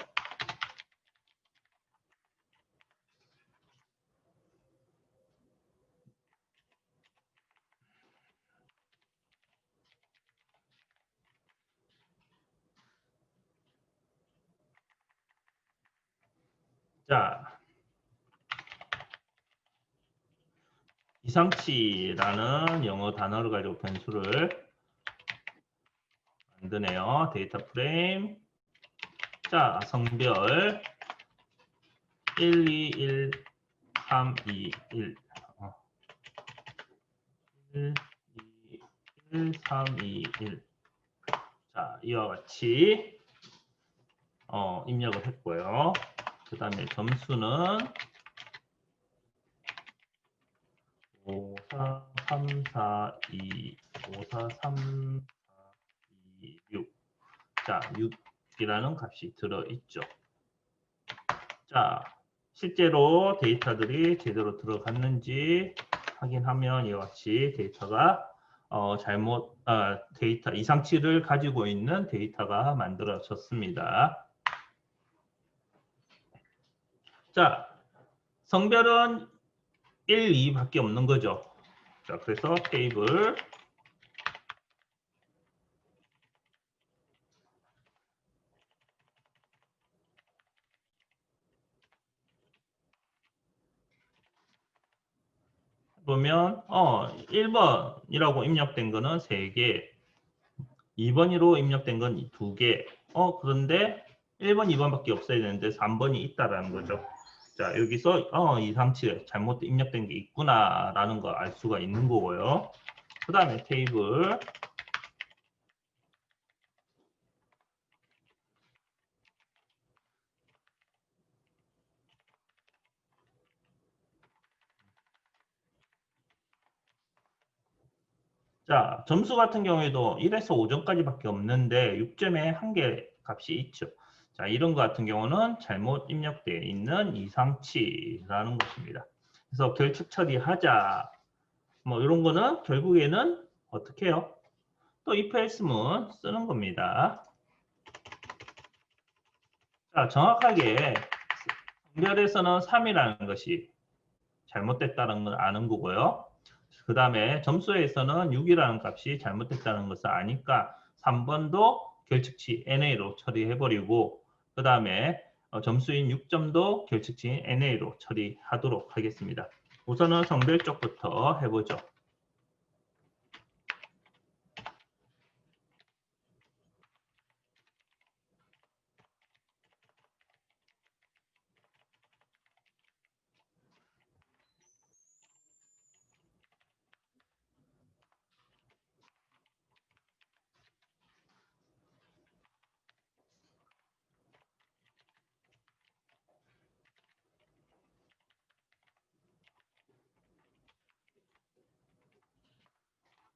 자, 이상치라는 영어 단어를 가지고 변수를 만드네요. 데이터 프레임. 자, 성별 1, 2, 1, 3, 2, 1. 1, 2, 1, 3, 2, 1. 자, 이와 같이 입력을 했고요. 그 다음에 점수는 5, 4, 3, 4, 2, 5, 4, 3, 4, 2, 6. 자, 6이라는 값이 들어있죠. 자, 실제로 데이터들이 제대로 들어갔는지 확인하면 이와 같이 데이터가 데이터 이상치를 가지고 있는 데이터가 만들어졌습니다. 자, 성별은 1, 2밖에 없는 거죠. 자, 그래서 테이블 보면 1번이라고 입력된 거는 3개, 2번으로 입력된 건 2개. 그런데 1번, 2번밖에 없어야 되는데 3번이 있다라는 거죠. 자, 여기서 이상치 잘못 입력된 게 있구나라는 걸 알 수가 있는 거고요. 그 다음에 테이블 자, 점수 같은 경우에도 1에서 5점까지밖에 없는데 6점에 한 개 값이 있죠. 자, 이런 거 같은 경우는 잘못 입력되어 있는 이상치라는 것입니다. 그래서 결측 처리하자. 뭐 이런 거는 결국에는 어떻게 해요? 또 if else문 쓰는 겁니다. 자, 정확하게 성별에서는 3이라는 것이 잘못됐다는 걸 아는 거고요. 그 다음에 점수에서는 6이라는 값이 잘못됐다는 것을 아니까 3번도 결측치 NA로 처리해버리고 그 다음에 점수인 6점도 결측치인 NA로 처리하도록 하겠습니다. 우선은 성별 쪽부터 해보죠.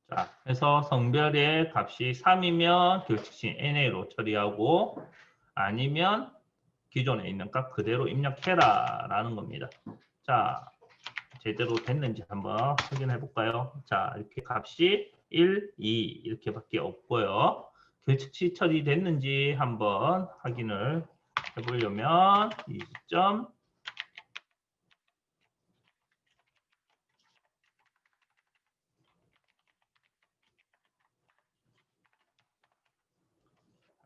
자, 그래서 성별의 값이 3이면 결측식 NA로 처리하고 아니면 기존에 있는 값 그대로 입력해라 라는 겁니다. 자, 제대로 됐는지 한번 확인해 볼까요? 자, 이렇게 값이 1, 2 이렇게밖에 없고요. 결측시 처리됐는지 한번 확인을 해보려면 이 점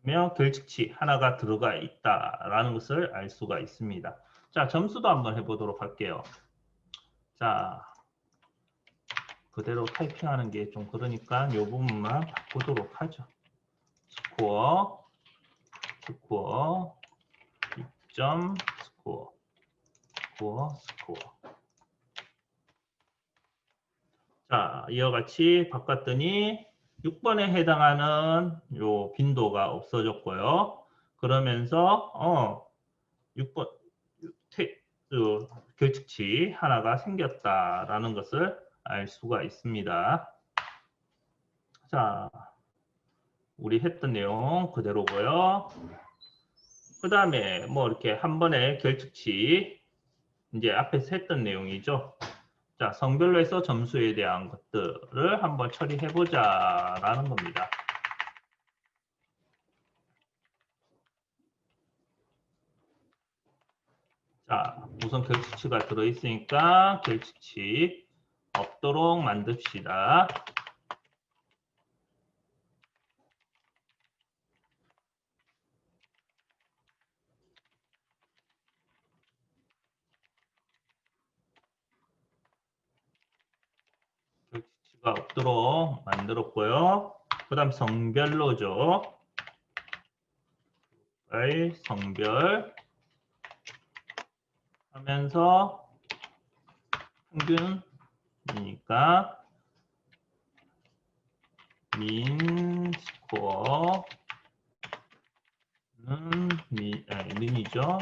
하면 결측치 하나가 들어가 있다라는 것을 알 수가 있습니다. 자, 점수도 한번 해보도록 할게요. 자, 그대로 타이핑하는 게 좀 그러니까 이 부분만 바꾸도록 하죠. 스코어, 스코어, 입점, 스코어, 스코어, 스코어. 자, 이와 같이 바꿨더니 6번에 해당하는 요 빈도가 없어졌고요. 그러면서 6번 결측치 하나가 생겼다라는 것을 알 수가 있습니다. 자, 우리 했던 내용 그대로고요. 그 다음에 뭐 이렇게 한 번에 결측치 이제 앞에서 했던 내용이죠. 자, 성별로 해서 점수에 대한 것들을 한번 처리해보자라는 겁니다. 자, 우선 결측치가 들어있으니까 결측치 없도록 만듭시다. 결측치가 없도록 만들었고요. 그 다음 성별로죠. 성별 하면서 평균이니까 민 스코어는 민이죠.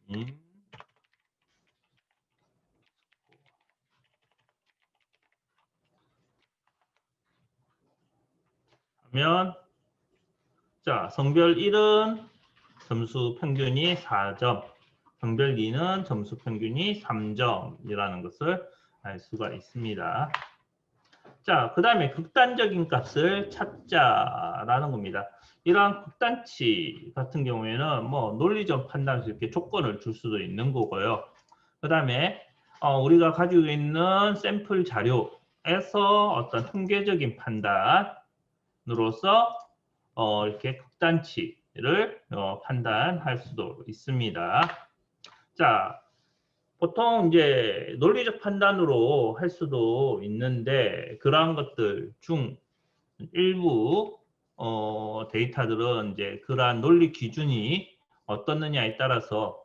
민 하면 자, 성별 1은 점수 평균이 4점, 성별 2는 점수 평균이 3점이라는 것을 알 수가 있습니다. 자, 그 다음에 극단적인 값을 찾자라는 겁니다. 이러한 극단치 같은 경우에는 뭐 논리적 판단에서 이렇게 조건을 줄 수도 있는 거고요. 그 다음에 우리가 가지고 있는 샘플 자료에서 어떤 통계적인 판단으로서 이렇게 극단치를 판단할 수도 있습니다. 자, 보통 이제 논리적 판단으로 할 수도 있는데 그러한 것들 중 일부 데이터들은 이제 그러한 논리 기준이 어떻느냐에 따라서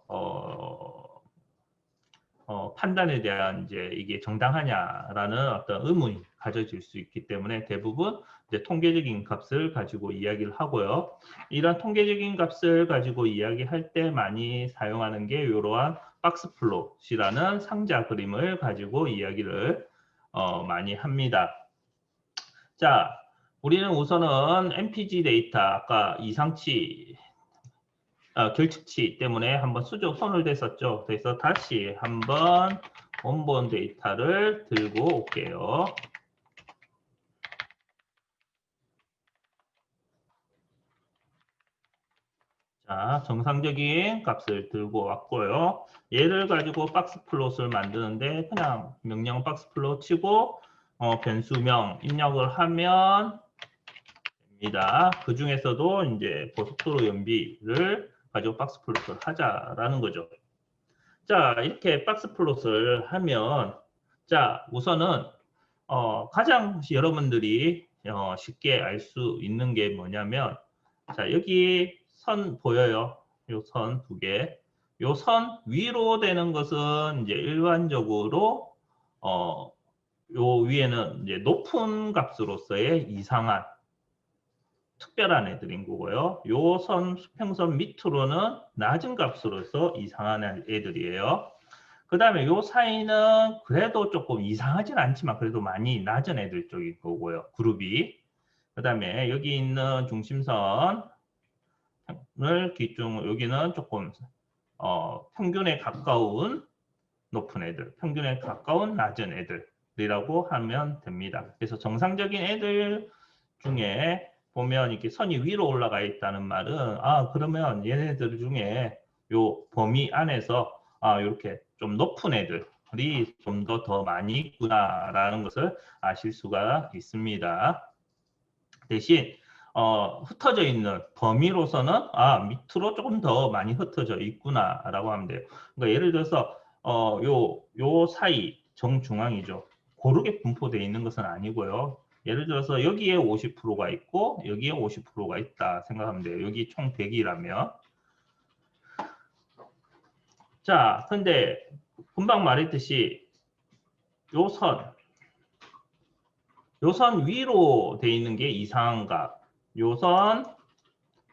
판단에 대한 이제 이게 정당하냐라는 어떤 의문이 가져질 수 있기 때문에 대부분 이제 통계적인 값을 가지고 이야기를 하고요. 이런 통계적인 값을 가지고 이야기할 때 많이 사용하는 게 이러한 박스 플롯이라는 상자 그림을 가지고 이야기를 많이 합니다. 자, 우리는 우선은 MPG 데이터 아까 이상치 결측치 때문에 한번 손을 댔었죠. 그래서 다시 한번 원본 데이터를 들고 올게요. 자, 정상적인 값을 들고 왔고요. 얘를 가지고 박스 플롯을 만드는데 그냥 명령 박스 플롯 치고 변수명 입력을 하면 됩니다. 그 중에서도 이제 고속도로 연비를 가지고 박스 플롯을 하자라는 거죠. 자, 이렇게 박스 플롯을 하면 자, 우선은 가장 여러분들이 쉽게 알 수 있는 게 뭐냐면 자, 여기 선 보여요? 요 선 두 개. 요 선 위로 되는 것은 이제 일반적으로 요 위에는 이제 높은 값으로서의 이상한 특별한 애들인 거고요. 요 선 수평선 밑으로는 낮은 값으로서 이상한 애들이에요. 그 다음에 요 사이는 그래도 조금 이상하진 않지만 그래도 많이 낮은 애들 쪽인 거고요. 그룹이. 그 다음에 여기 있는 중심선을 기준 여기는 조금 평균에 가까운 높은 애들, 평균에 가까운 낮은 애들이라고 하면 됩니다. 그래서 정상적인 애들 중에 보면 이렇게 선이 위로 올라가 있다는 말은 그러면 얘네들 중에 요 범위 안에서 이렇게 좀 높은 애들이 좀 더 많이 있구나라는 것을 아실 수가 있습니다. 대신 흩어져 있는 범위로서는 밑으로 조금 더 많이 흩어져 있구나라고 하면 돼요. 그러니까 예를 들어서 요 사이 정중앙이죠. 고르게 분포되어 있는 것은 아니고요. 예를 들어서 여기에 50%가 있고 여기에 50%가 있다 생각하면 돼요. 여기 총 100이라면. 자, 근데 금방 말했듯이 요 선, 요 선 위로 돼 있는 게 이상한 값, 요 선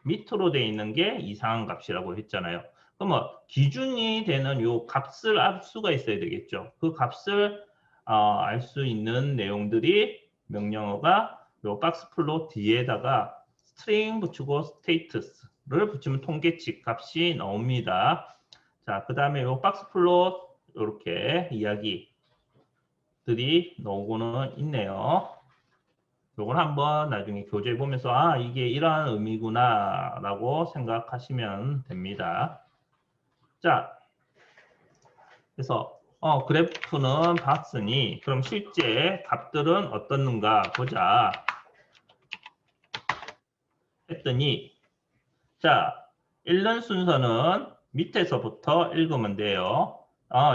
밑으로 돼 있는 게 이상한 값이라고 했잖아요. 그러면 기준이 되는 요 값을 알 수가 있어야 되겠죠. 그 값을 알 수 있는 내용들이 명령어가 요 박스 플롯 뒤에다가 스트링 붙이고 스테이터스를 붙이면 통계치 값이 나옵니다. 자, 그 다음에 요 박스 플롯 이렇게 이야기들이 나오고는 있네요. 요걸 한번 나중에 교재 보면서 아 이게 이러한 의미구나 라고 생각하시면 됩니다. 자, 그래서 그래프는 봤으니 그럼 실제 값들은 어떻는가 보자 했더니 자, 읽는 순서는 밑에서부터 읽으면 돼요.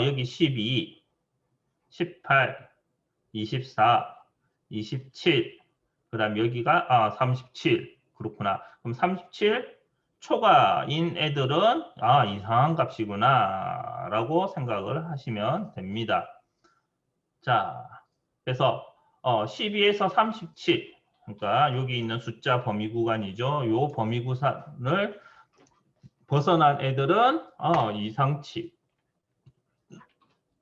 여기 12, 18, 24, 27, 그 다음 여기가 37. 그렇구나. 그럼 37 초과인 애들은 이상한 값이구나 라고 생각을 하시면 됩니다. 자, 그래서 12에서 37, 그러니까 여기 있는 숫자 범위 구간이죠. 요 범위 구간을 벗어난 애들은 이상치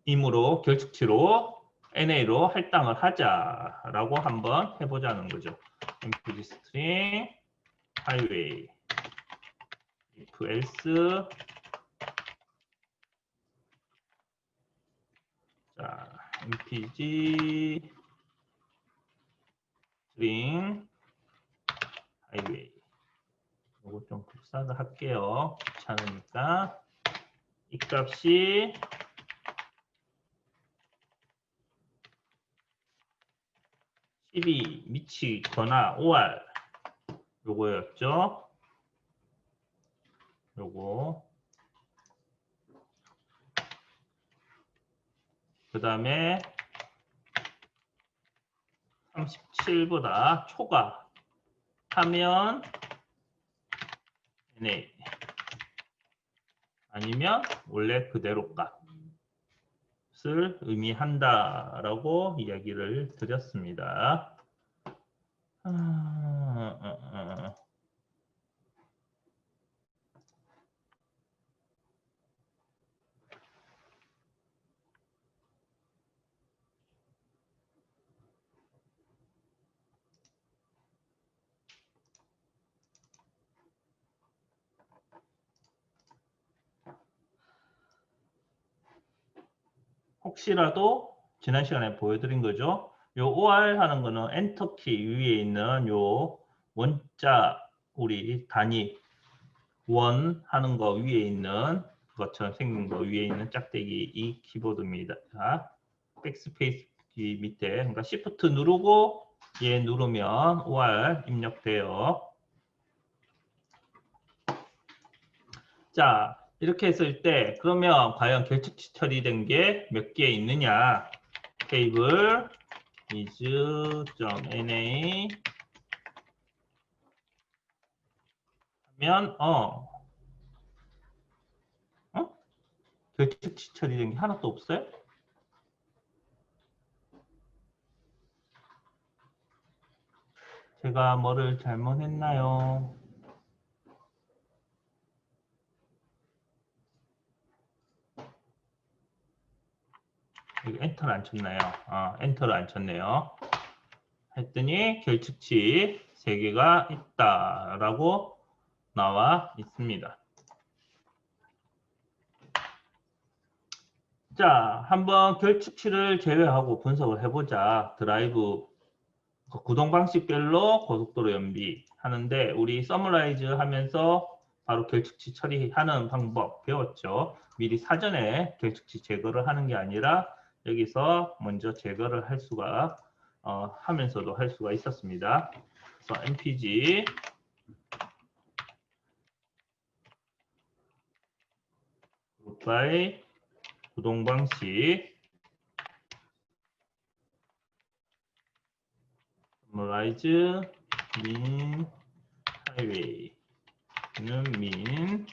이므로 결측치로 NA로 할당을 하자라고 한번 해보자는 거죠. MPG 스트링 하이웨이 if else 자 MPG 스트링 하이웨이 이거 좀 복사를 할게요. 귀찮으니까 이 값이 10이 미치거나 5R 요거였죠. 요거 그 다음에 37보다 초과하면 NA 아니면 원래 그대로 값을 의미한다라고 이야기를 드렸습니다. 혹시라도 지난 시간에 보여드린 거죠. 요 OR 하는 거는 엔터키 위에 있는 요 원자 우리 단위 원 하는 거 위에 있는 것처럼 생긴 거 위에 있는 짝대기 이 키보드입니다. 백스페이스 밑에 그러니까 Shift 누르고 얘 누르면 OR 입력돼요. 자, 이렇게 했을 때 그러면 과연 결측치 처리된 게 몇 개 있느냐? 테이블 is.na 하면 결측치 처리된 게 하나도 없어요? 제가 뭐를 잘못했나요? 여기 엔터를 안 쳤나요? 엔터를 안 쳤네요. 했더니 결측치 3개가 있다라고 나와 있습니다. 자, 한번 결측치를 제외하고 분석을 해보자. 드라이브 구동 방식별로 고속도로 연비 하는데 우리 서머라이즈 하면서 바로 결측치 처리하는 방법 배웠죠. 미리 사전에 결측치 제거를 하는 게 아니라 여기서 먼저 제거를 할 수가 하면서도 할 수가 있었습니다. 그래서 MPG group by 구동 방식 summarize mean highway는 mean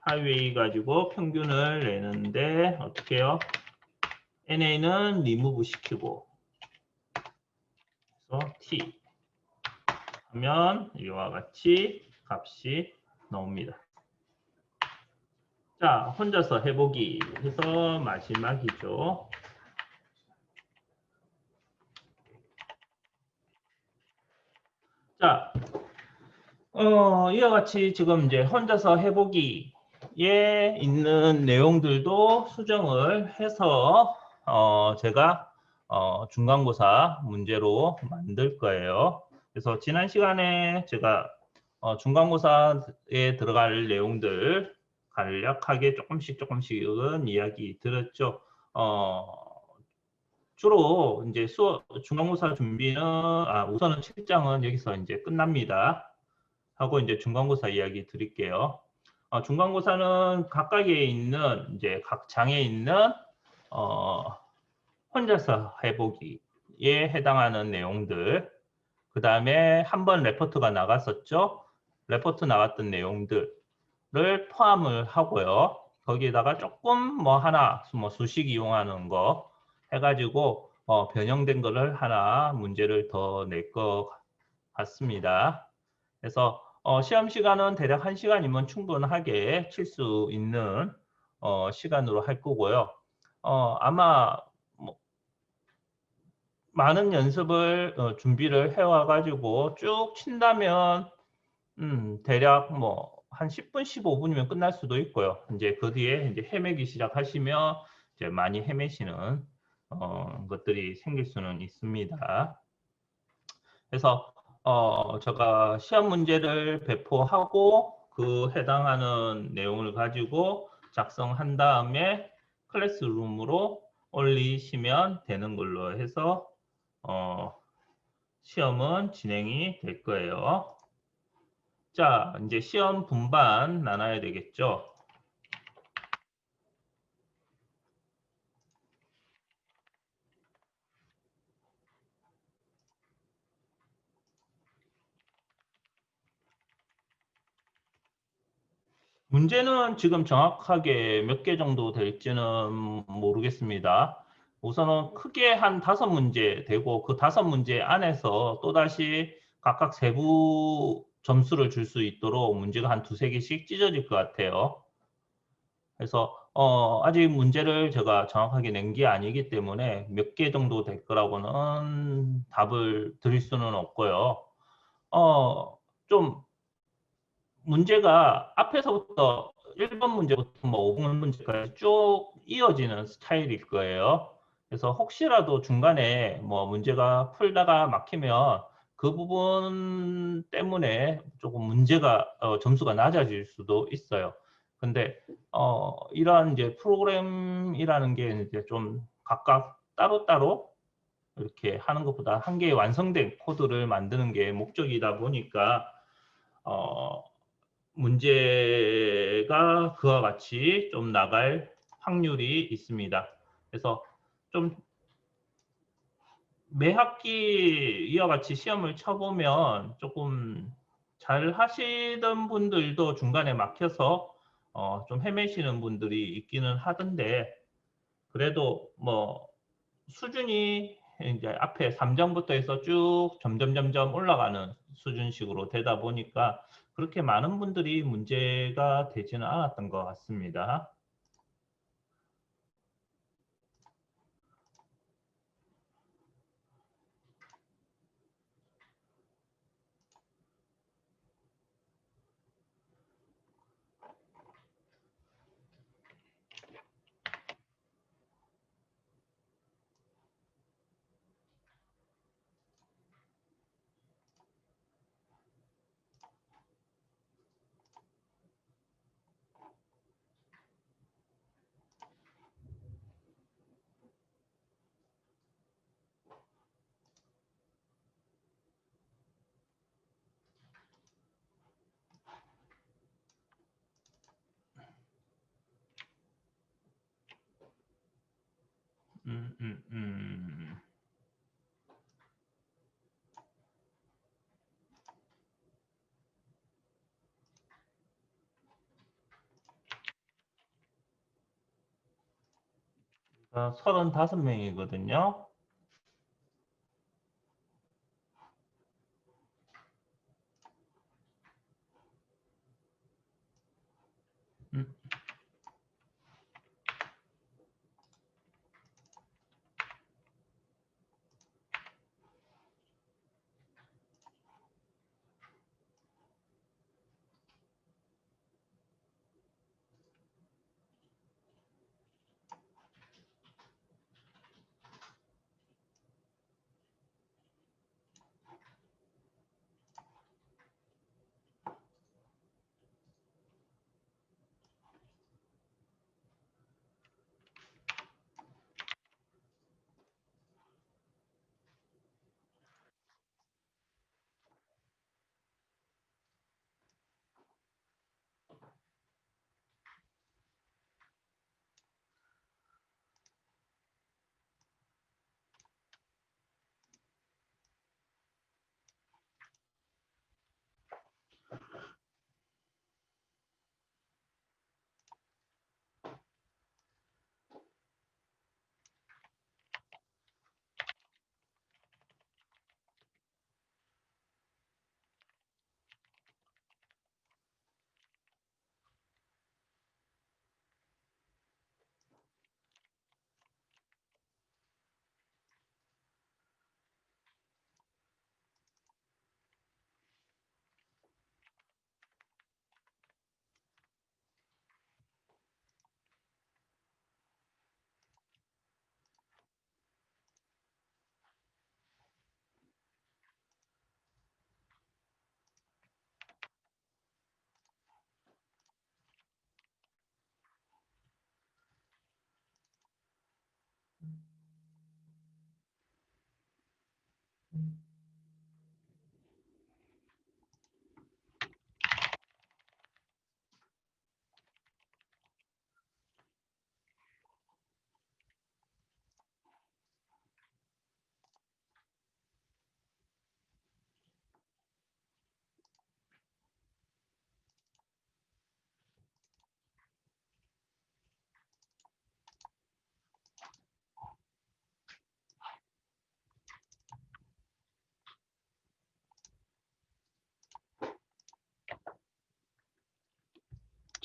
하이웨이 가지고 평균을 내는데 어떻게 해요? NA는 리무브 시키고 그래서 t 하면 이와 같이 값이 나옵니다. 자, 혼자서 해보기 해서 마지막이죠. 자, 이와 같이 지금 이제 혼자서 해보기에 있는 내용들도 수정을 해서 제가 중간고사 문제로 만들 거예요. 그래서 지난 시간에 제가 중간고사에 들어갈 내용들 간략하게 조금씩은 이야기 드렸죠. 주로 이제 중간고사 준비는 우선은 실장은 여기서 이제 끝납니다. 하고 이제 중간고사 이야기 드릴게요. 중간고사는 각각에 있는 이제 각 장에 있는 혼자서 해보기에 해당하는 내용들, 그 다음에 한 번 레포트가 나갔었죠. 레포트 나갔던 내용들을 포함을 하고요. 거기에다가 조금 뭐 하나 뭐 수식 이용하는 거 해가지고 변형된 거를 하나 문제를 더 낼 것 같습니다. 그래서 시험 시간은 대략 1시간이면 충분하게 칠 수 있는 시간으로 할 거고요. 아마 뭐 많은 연습을 준비를 해와 가지고 쭉 친다면 대략 뭐 한 10분, 15분이면 끝날 수도 있고요. 이제 그 뒤에 이제 헤매기 시작하시면 이제 많이 헤매시는 것들이 생길 수는 있습니다. 그래서 제가 시험 문제를 배포하고 그 해당하는 내용을 가지고 작성한 다음에 클래스룸으로 올리시면 되는 걸로 해서 시험은 진행이 될 거예요. 자, 이제 시험 분반 나눠야 되겠죠. 문제는 지금 정확하게 몇 개 정도 될지는 모르겠습니다. 우선은 크게 한 5문제 되고 그 5문제 안에서 또다시 각각 세부 점수를 줄 수 있도록 문제가 한 2~3개씩 찢어질 것 같아요. 그래서 아직 문제를 제가 정확하게 낸 게 아니기 때문에 몇 개 정도 될 거라고는 답을 드릴 수는 없고요. 좀 문제가 앞에서부터 1번 문제부터 뭐 5번 문제까지 쭉 이어지는 스타일일 거예요. 그래서 혹시라도 중간에 뭐 문제가 풀다가 막히면 그 부분 때문에 조금 문제가 점수가 낮아질 수도 있어요. 근데 이러한 이제 프로그램이라는 게 이제 좀 각각 따로따로 이렇게 하는 것보다 한 개의 완성된 코드를 만드는 게 목적이다 보니까 어, 문제가 그와 같이 좀 나갈 확률이 있습니다. 그래서 좀 매 학기 이와 같이 시험을 쳐보면 조금 잘 하시던 분들도 중간에 막혀서 좀 헤매시는 분들이 있기는 하던데 그래도 뭐 수준이 이제 앞에 3점부터 해서 쭉 점점 올라가는 수준식으로 되다 보니까 그렇게 많은 분들이 문제가 되지는 않았던 것 같습니다. 음, 음, 음. 어, 35명이거든요.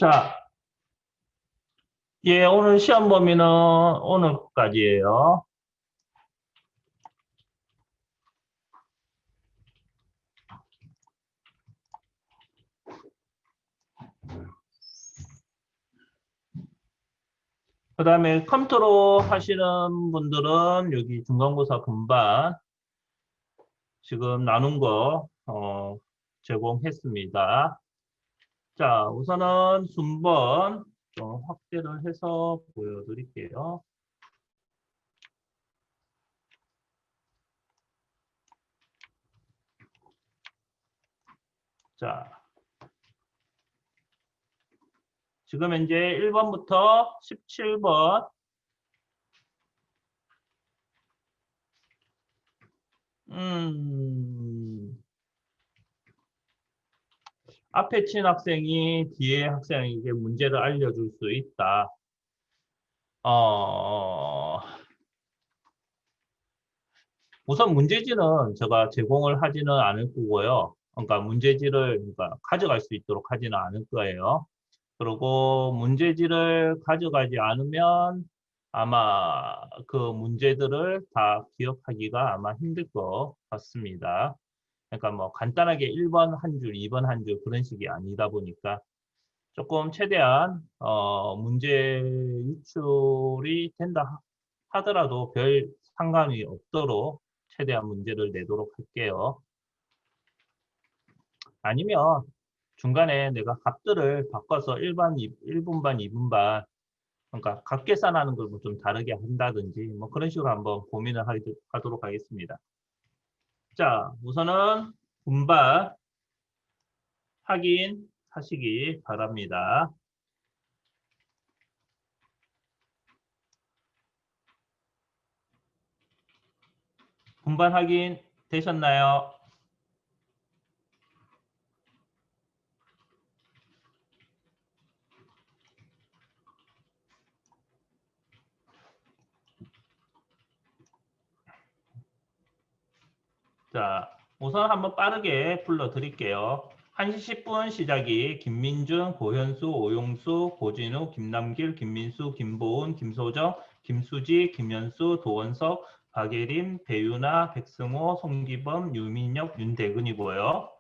자, 예, 오늘 시험 범위는 오늘까지예요. 그 다음에 컴퓨터로 하시는 분들은 여기 중간고사 분반 지금 나눈 거 제공했습니다. 자, 우선은 순번 좀 확대를 해서 보여드릴게요. 자, 지금 현재 1번부터 17번 앞에 친 학생이 뒤에 학생에게 문제를 알려줄 수 있다. 우선 문제지는 제가 제공을 하지는 않을 거고요. 그러니까 문제지를 그러니까 가져갈 수 있도록 하지는 않을 거예요. 그리고 문제지를 가져가지 않으면 아마 그 문제들을 다 기억하기가 아마 힘들 것 같습니다. 그러니까 뭐 간단하게 1번 한 줄, 2번 한 줄 그런 식이 아니다 보니까 조금 최대한 문제 유출이 된다 하더라도 별 상관이 없도록 최대한 문제를 내도록 할게요. 아니면 중간에 내가 값들을 바꿔서 1분반, 2분반 그러니까 값 계산하는 걸 좀 다르게 한다든지 뭐 그런 식으로 한번 고민을 하도록 하겠습니다. 자, 우선은 분반 확인하시기 바랍니다. 분반 확인 되셨나요? 자, 우선 한번 빠르게 불러드릴게요. 1시 10분 시작이 김민준, 고현수, 오용수, 고진우, 김남길, 김민수, 김보은, 김소정, 김수지, 김현수, 도원석, 박예림, 배유나, 백승호, 송기범, 유민혁, 윤대근이고요.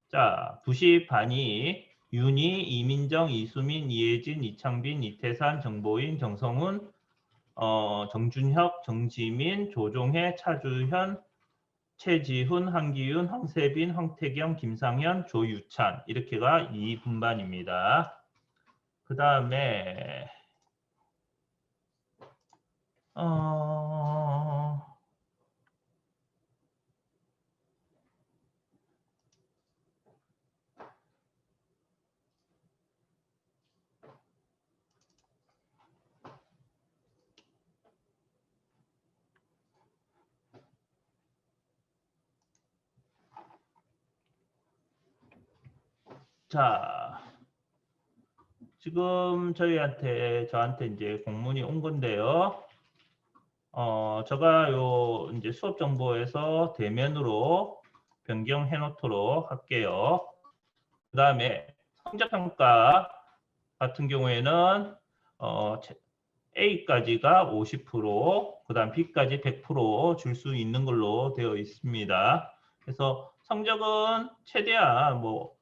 자, 2시 반이 윤희, 이민정, 이수민, 이혜진, 이창빈, 이태산, 정보인, 정성훈, 정준혁, 정지민, 조종혜, 차주현, 최지훈, 한기윤, 황세빈, 황태경, 김상현, 조유찬 이렇게가 2분반입니다. 그 다음에 자, 지금 저한테 이제 공문이 온 건데요. 제가 요 이제 수업 정보에서 대면으로 변경해 놓도록 할게요. 그 다음에 성적평가 같은 경우에는 A까지가 50%, 그 다음 B까지 100% 줄 수 있는 걸로 되어 있습니다. 그래서 성적은 최대한 뭐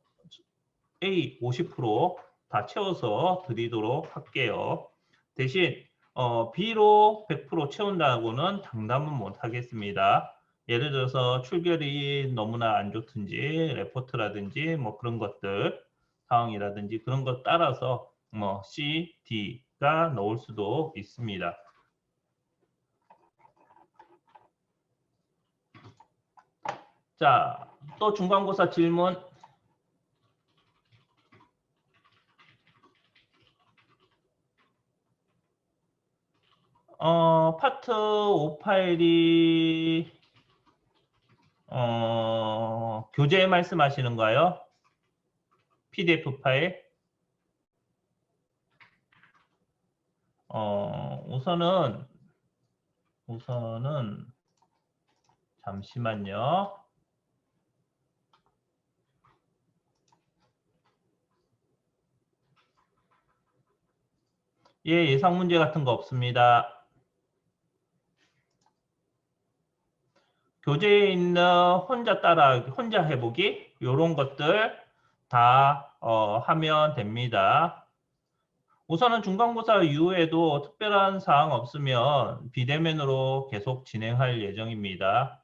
A 50%다 채워서 드리도록 할게요. 대신 B로 100% 채운다고는 장담은 못 하겠습니다. 예를 들어서 출결이 너무나 안 좋든지 레포트라든지 뭐 그런 것들 상황이라든지 그런 것 따라서 뭐 C, D가 나올 수도 있습니다. 자, 또 중간고사 질문. 파트 5 파일이 교재 말씀하시는가요? PDF 파일? 우선은 잠시만요. 예, 예상 문제 같은 거 없습니다. 교재에 있는 혼자 해보기 이런 것들 다 하면 됩니다. 우선은 중간고사 이후에도 특별한 사항 없으면 비대면으로 계속 진행할 예정입니다.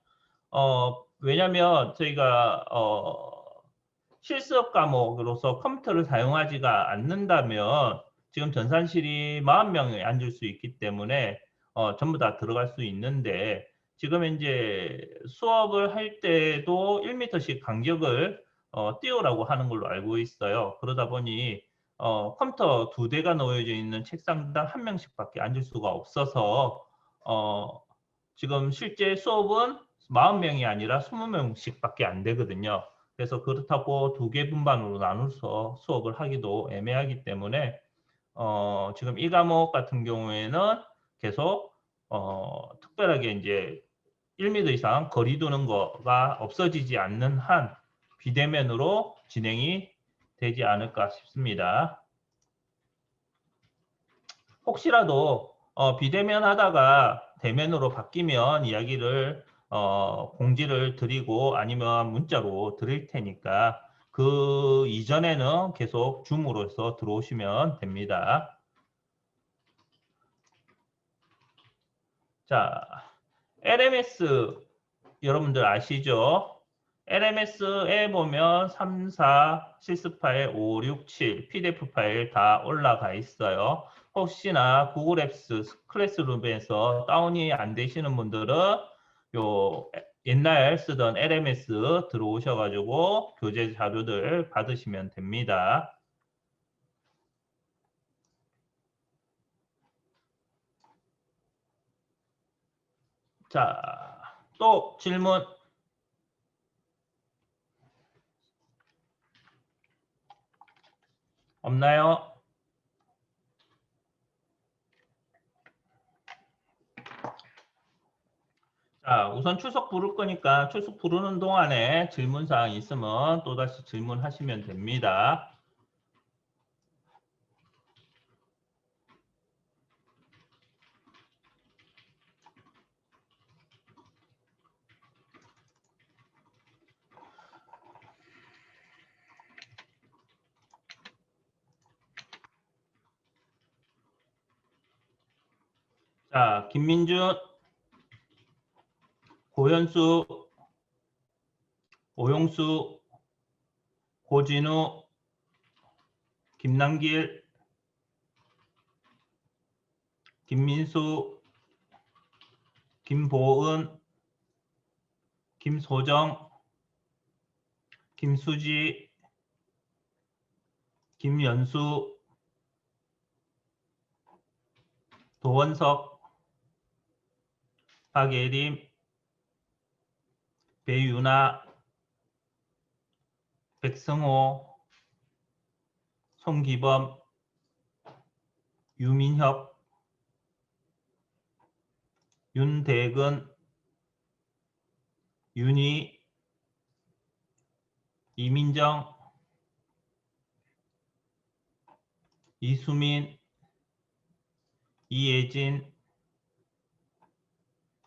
왜냐면 저희가 실습 과목으로서 컴퓨터를 사용하지가 않는다면 지금 전산실이 40명이 앉을 수 있기 때문에 전부 다 들어갈 수 있는데 지금 이제 수업을 할 때도 1m씩 간격을 띄우라고 하는 걸로 알고 있어요. 그러다 보니 컴퓨터 2대가 놓여져 있는 책상당 1명씩밖에 앉을 수가 없어서 지금 실제 수업은 40명이 아니라 20명씩밖에 안 되거든요. 그래서 그렇다고 2개 분반으로 나눠서 수업을 하기도 애매하기 때문에 지금 이 과목 같은 경우에는 계속 특별하게 이제 1m 이상 거리 두는 거가 없어지지 않는 한 비대면으로 진행이 되지 않을까 싶습니다. 혹시라도 비대면 하다가 대면으로 바뀌면 이야기를 공지를 드리고 아니면 문자로 드릴 테니까 그 이전에는 계속 줌으로서 들어오시면 됩니다. 자, LMS 여러분들 아시죠? LMS에 보면 3, 4, 실습 파일, 5, 6, 7, PDF 파일 다 올라가 있어요. 혹시나 구글 앱스 클래스룸에서 다운이 안 되시는 분들은 요 옛날 쓰던 LMS 들어오셔가지고 교재 자료들 받으시면 됩니다. 자, 또 질문 없나요? 자, 우선 출석 부를 거니까 출석 부르는 동안에 질문사항 있으면 또다시 질문하시면 됩니다. 자, 김민준, 고현수, 오용수, 고진우, 김남길, 김민수, 김보은, 김소정, 김수지, 김연수, 도원석, 박예림, 배유나, 백성호, 송기범, 유민혁, 윤대근, 윤희, 이민정, 이수민, 이예진,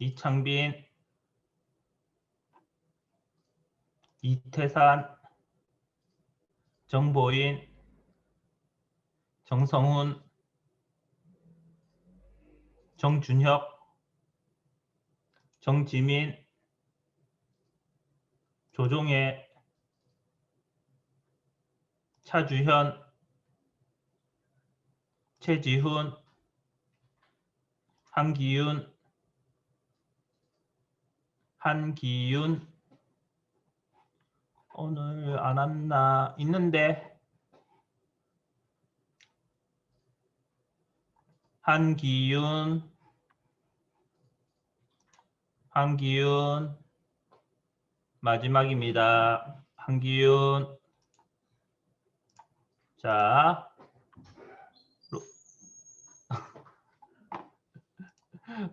이창빈, 이태산, 정보인, 정성훈, 정준혁, 정지민, 조종혜, 차주현, 최지훈, 한기윤, 오늘 안 왔나? 있는데. 한기윤, 한기윤, 마지막입니다. 한기윤. 자,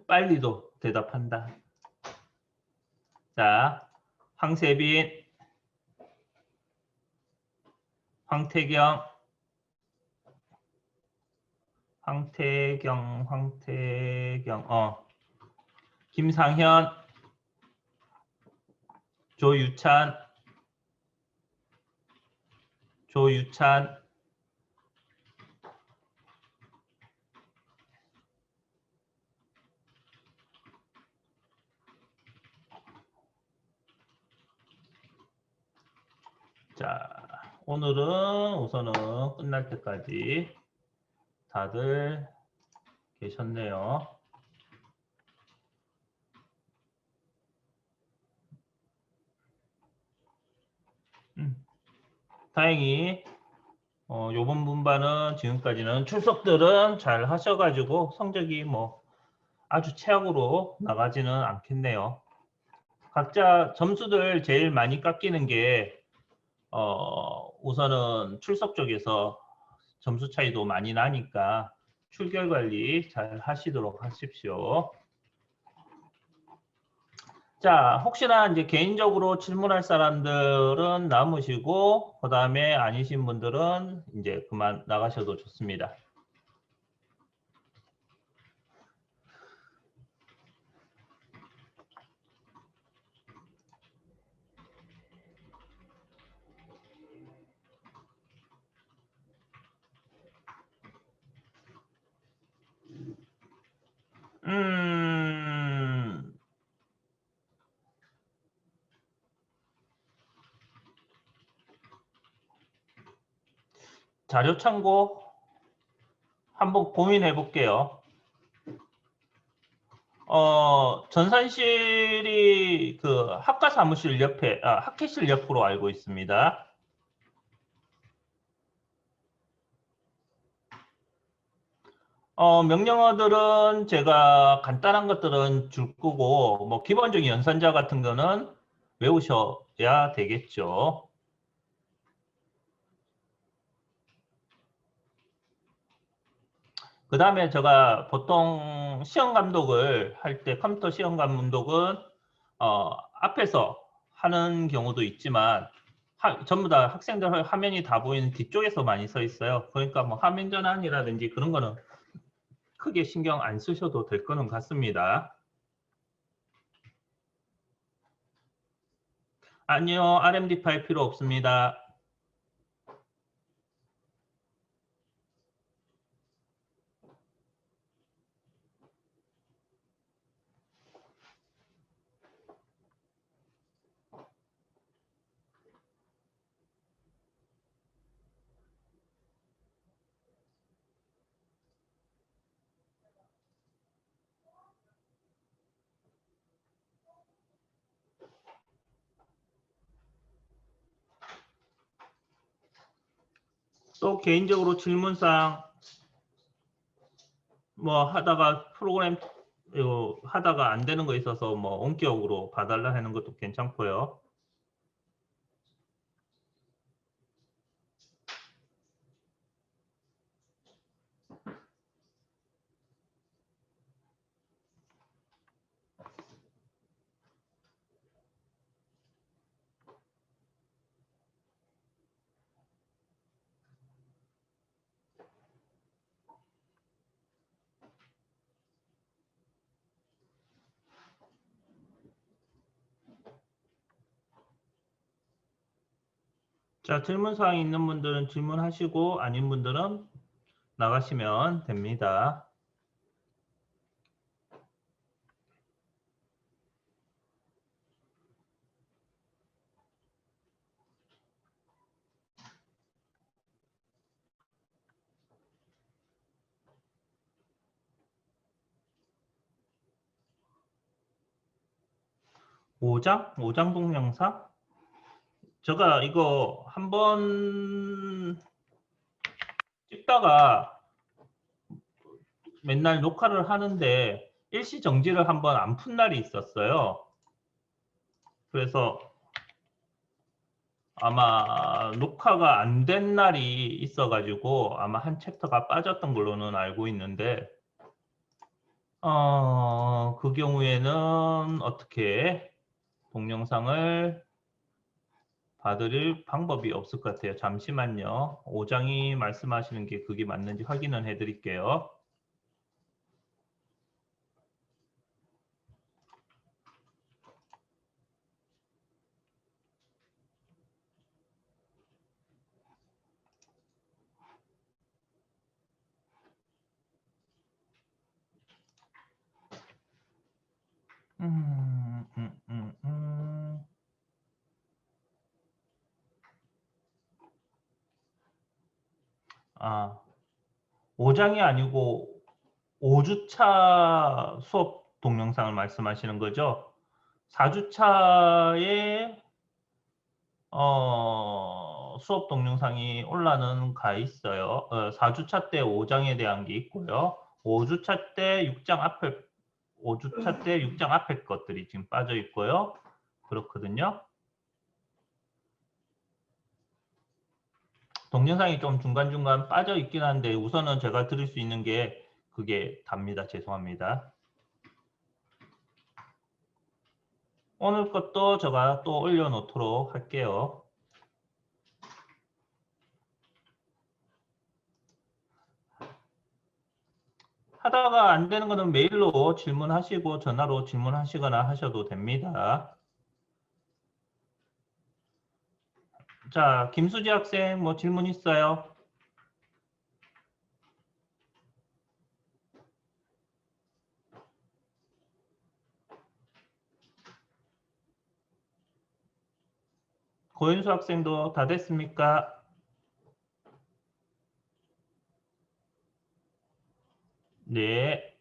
빨리도 대답한다. 자, 황세빈, 황태경, 김상현, 조유찬, 자, 오늘은 우선은 끝날 때까지 다들 계셨네요. 다행히 요번 분반은 지금까지는 출석들은 잘 하셔가지고 성적이 뭐 아주 최악으로 나가지는 않겠네요. 각자 점수들 제일 많이 깎이는 게 우선은 출석 쪽에서 점수 차이도 많이 나니까 출결 관리 잘 하시도록 하십시오. 자, 혹시나 이제 개인적으로 질문할 사람들은 남으시고, 그 다음에 아니신 분들은 이제 그만 나가셔도 좋습니다. 자료 참고 한번 고민해 볼게요. 전산실이 그 학과 사무실 옆에, 학회실 옆으로 알고 있습니다. 명령어들은 제가 간단한 것들은 줄 거고, 뭐 기본적인 연산자 같은 거는 외우셔야 되겠죠. 그 다음에 제가 보통 시험 감독을 할 때 컴퓨터 시험 감독은 앞에서 하는 경우도 있지만 전부 다 학생들 화면이 다 보이는 뒤쪽에서 많이 서 있어요. 그러니까 뭐 화면 전환이라든지 그런 거는 크게 신경 안 쓰셔도 될 거는 같습니다. 아니요, RMD 파일 필요 없습니다. 또 개인적으로 질문사항 뭐 하다가 프로그램 하다가 안 되는 거 있어서 뭐 원격으로 봐달라 하는 것도 괜찮고요. 자, 질문사항 있는 분들은 질문하시고 아닌 분들은 나가시면 됩니다. 오장 동영상? 제가 이거 한번 찍다가 맨날 녹화를 하는데 일시 정지를 한번 안 푼 날이 있었어요. 그래서 아마 녹화가 안 된 날이 있어가지고 아마 한 챕터가 빠졌던 걸로는 알고 있는데 그 경우에는 어떻게 동영상을 봐드릴 방법이 없을 것 같아요. 잠시만요. 오장이 말씀하시는 게 그게 맞는지 확인을 해드릴게요. 음, 음, 음, 음. 아, 5장이 아니고 5주차 수업 동영상을 말씀하시는 거죠? 4주차에 수업 동영상이 올라는 가 있어요. 4주차 때 5장에 대한 게 있고요. 5주차 때 6장 앞에 5주차 때 6장 앞에 것들이 지금 빠져 있고요. 그렇거든요. 동영상이 좀 중간중간 빠져 있긴 한데 우선은 제가 드릴 수 있는 게 그게 답니다. 죄송합니다. 오늘 것도 제가 또 올려놓도록 할게요. 하다가 안 되는 거는 메일로 질문하시고 전화로 질문하시거나 하셔도 됩니다. 자, 김수지 학생 뭐 질문 있어요? 고윤수 학생도 다 됐습니까? 네.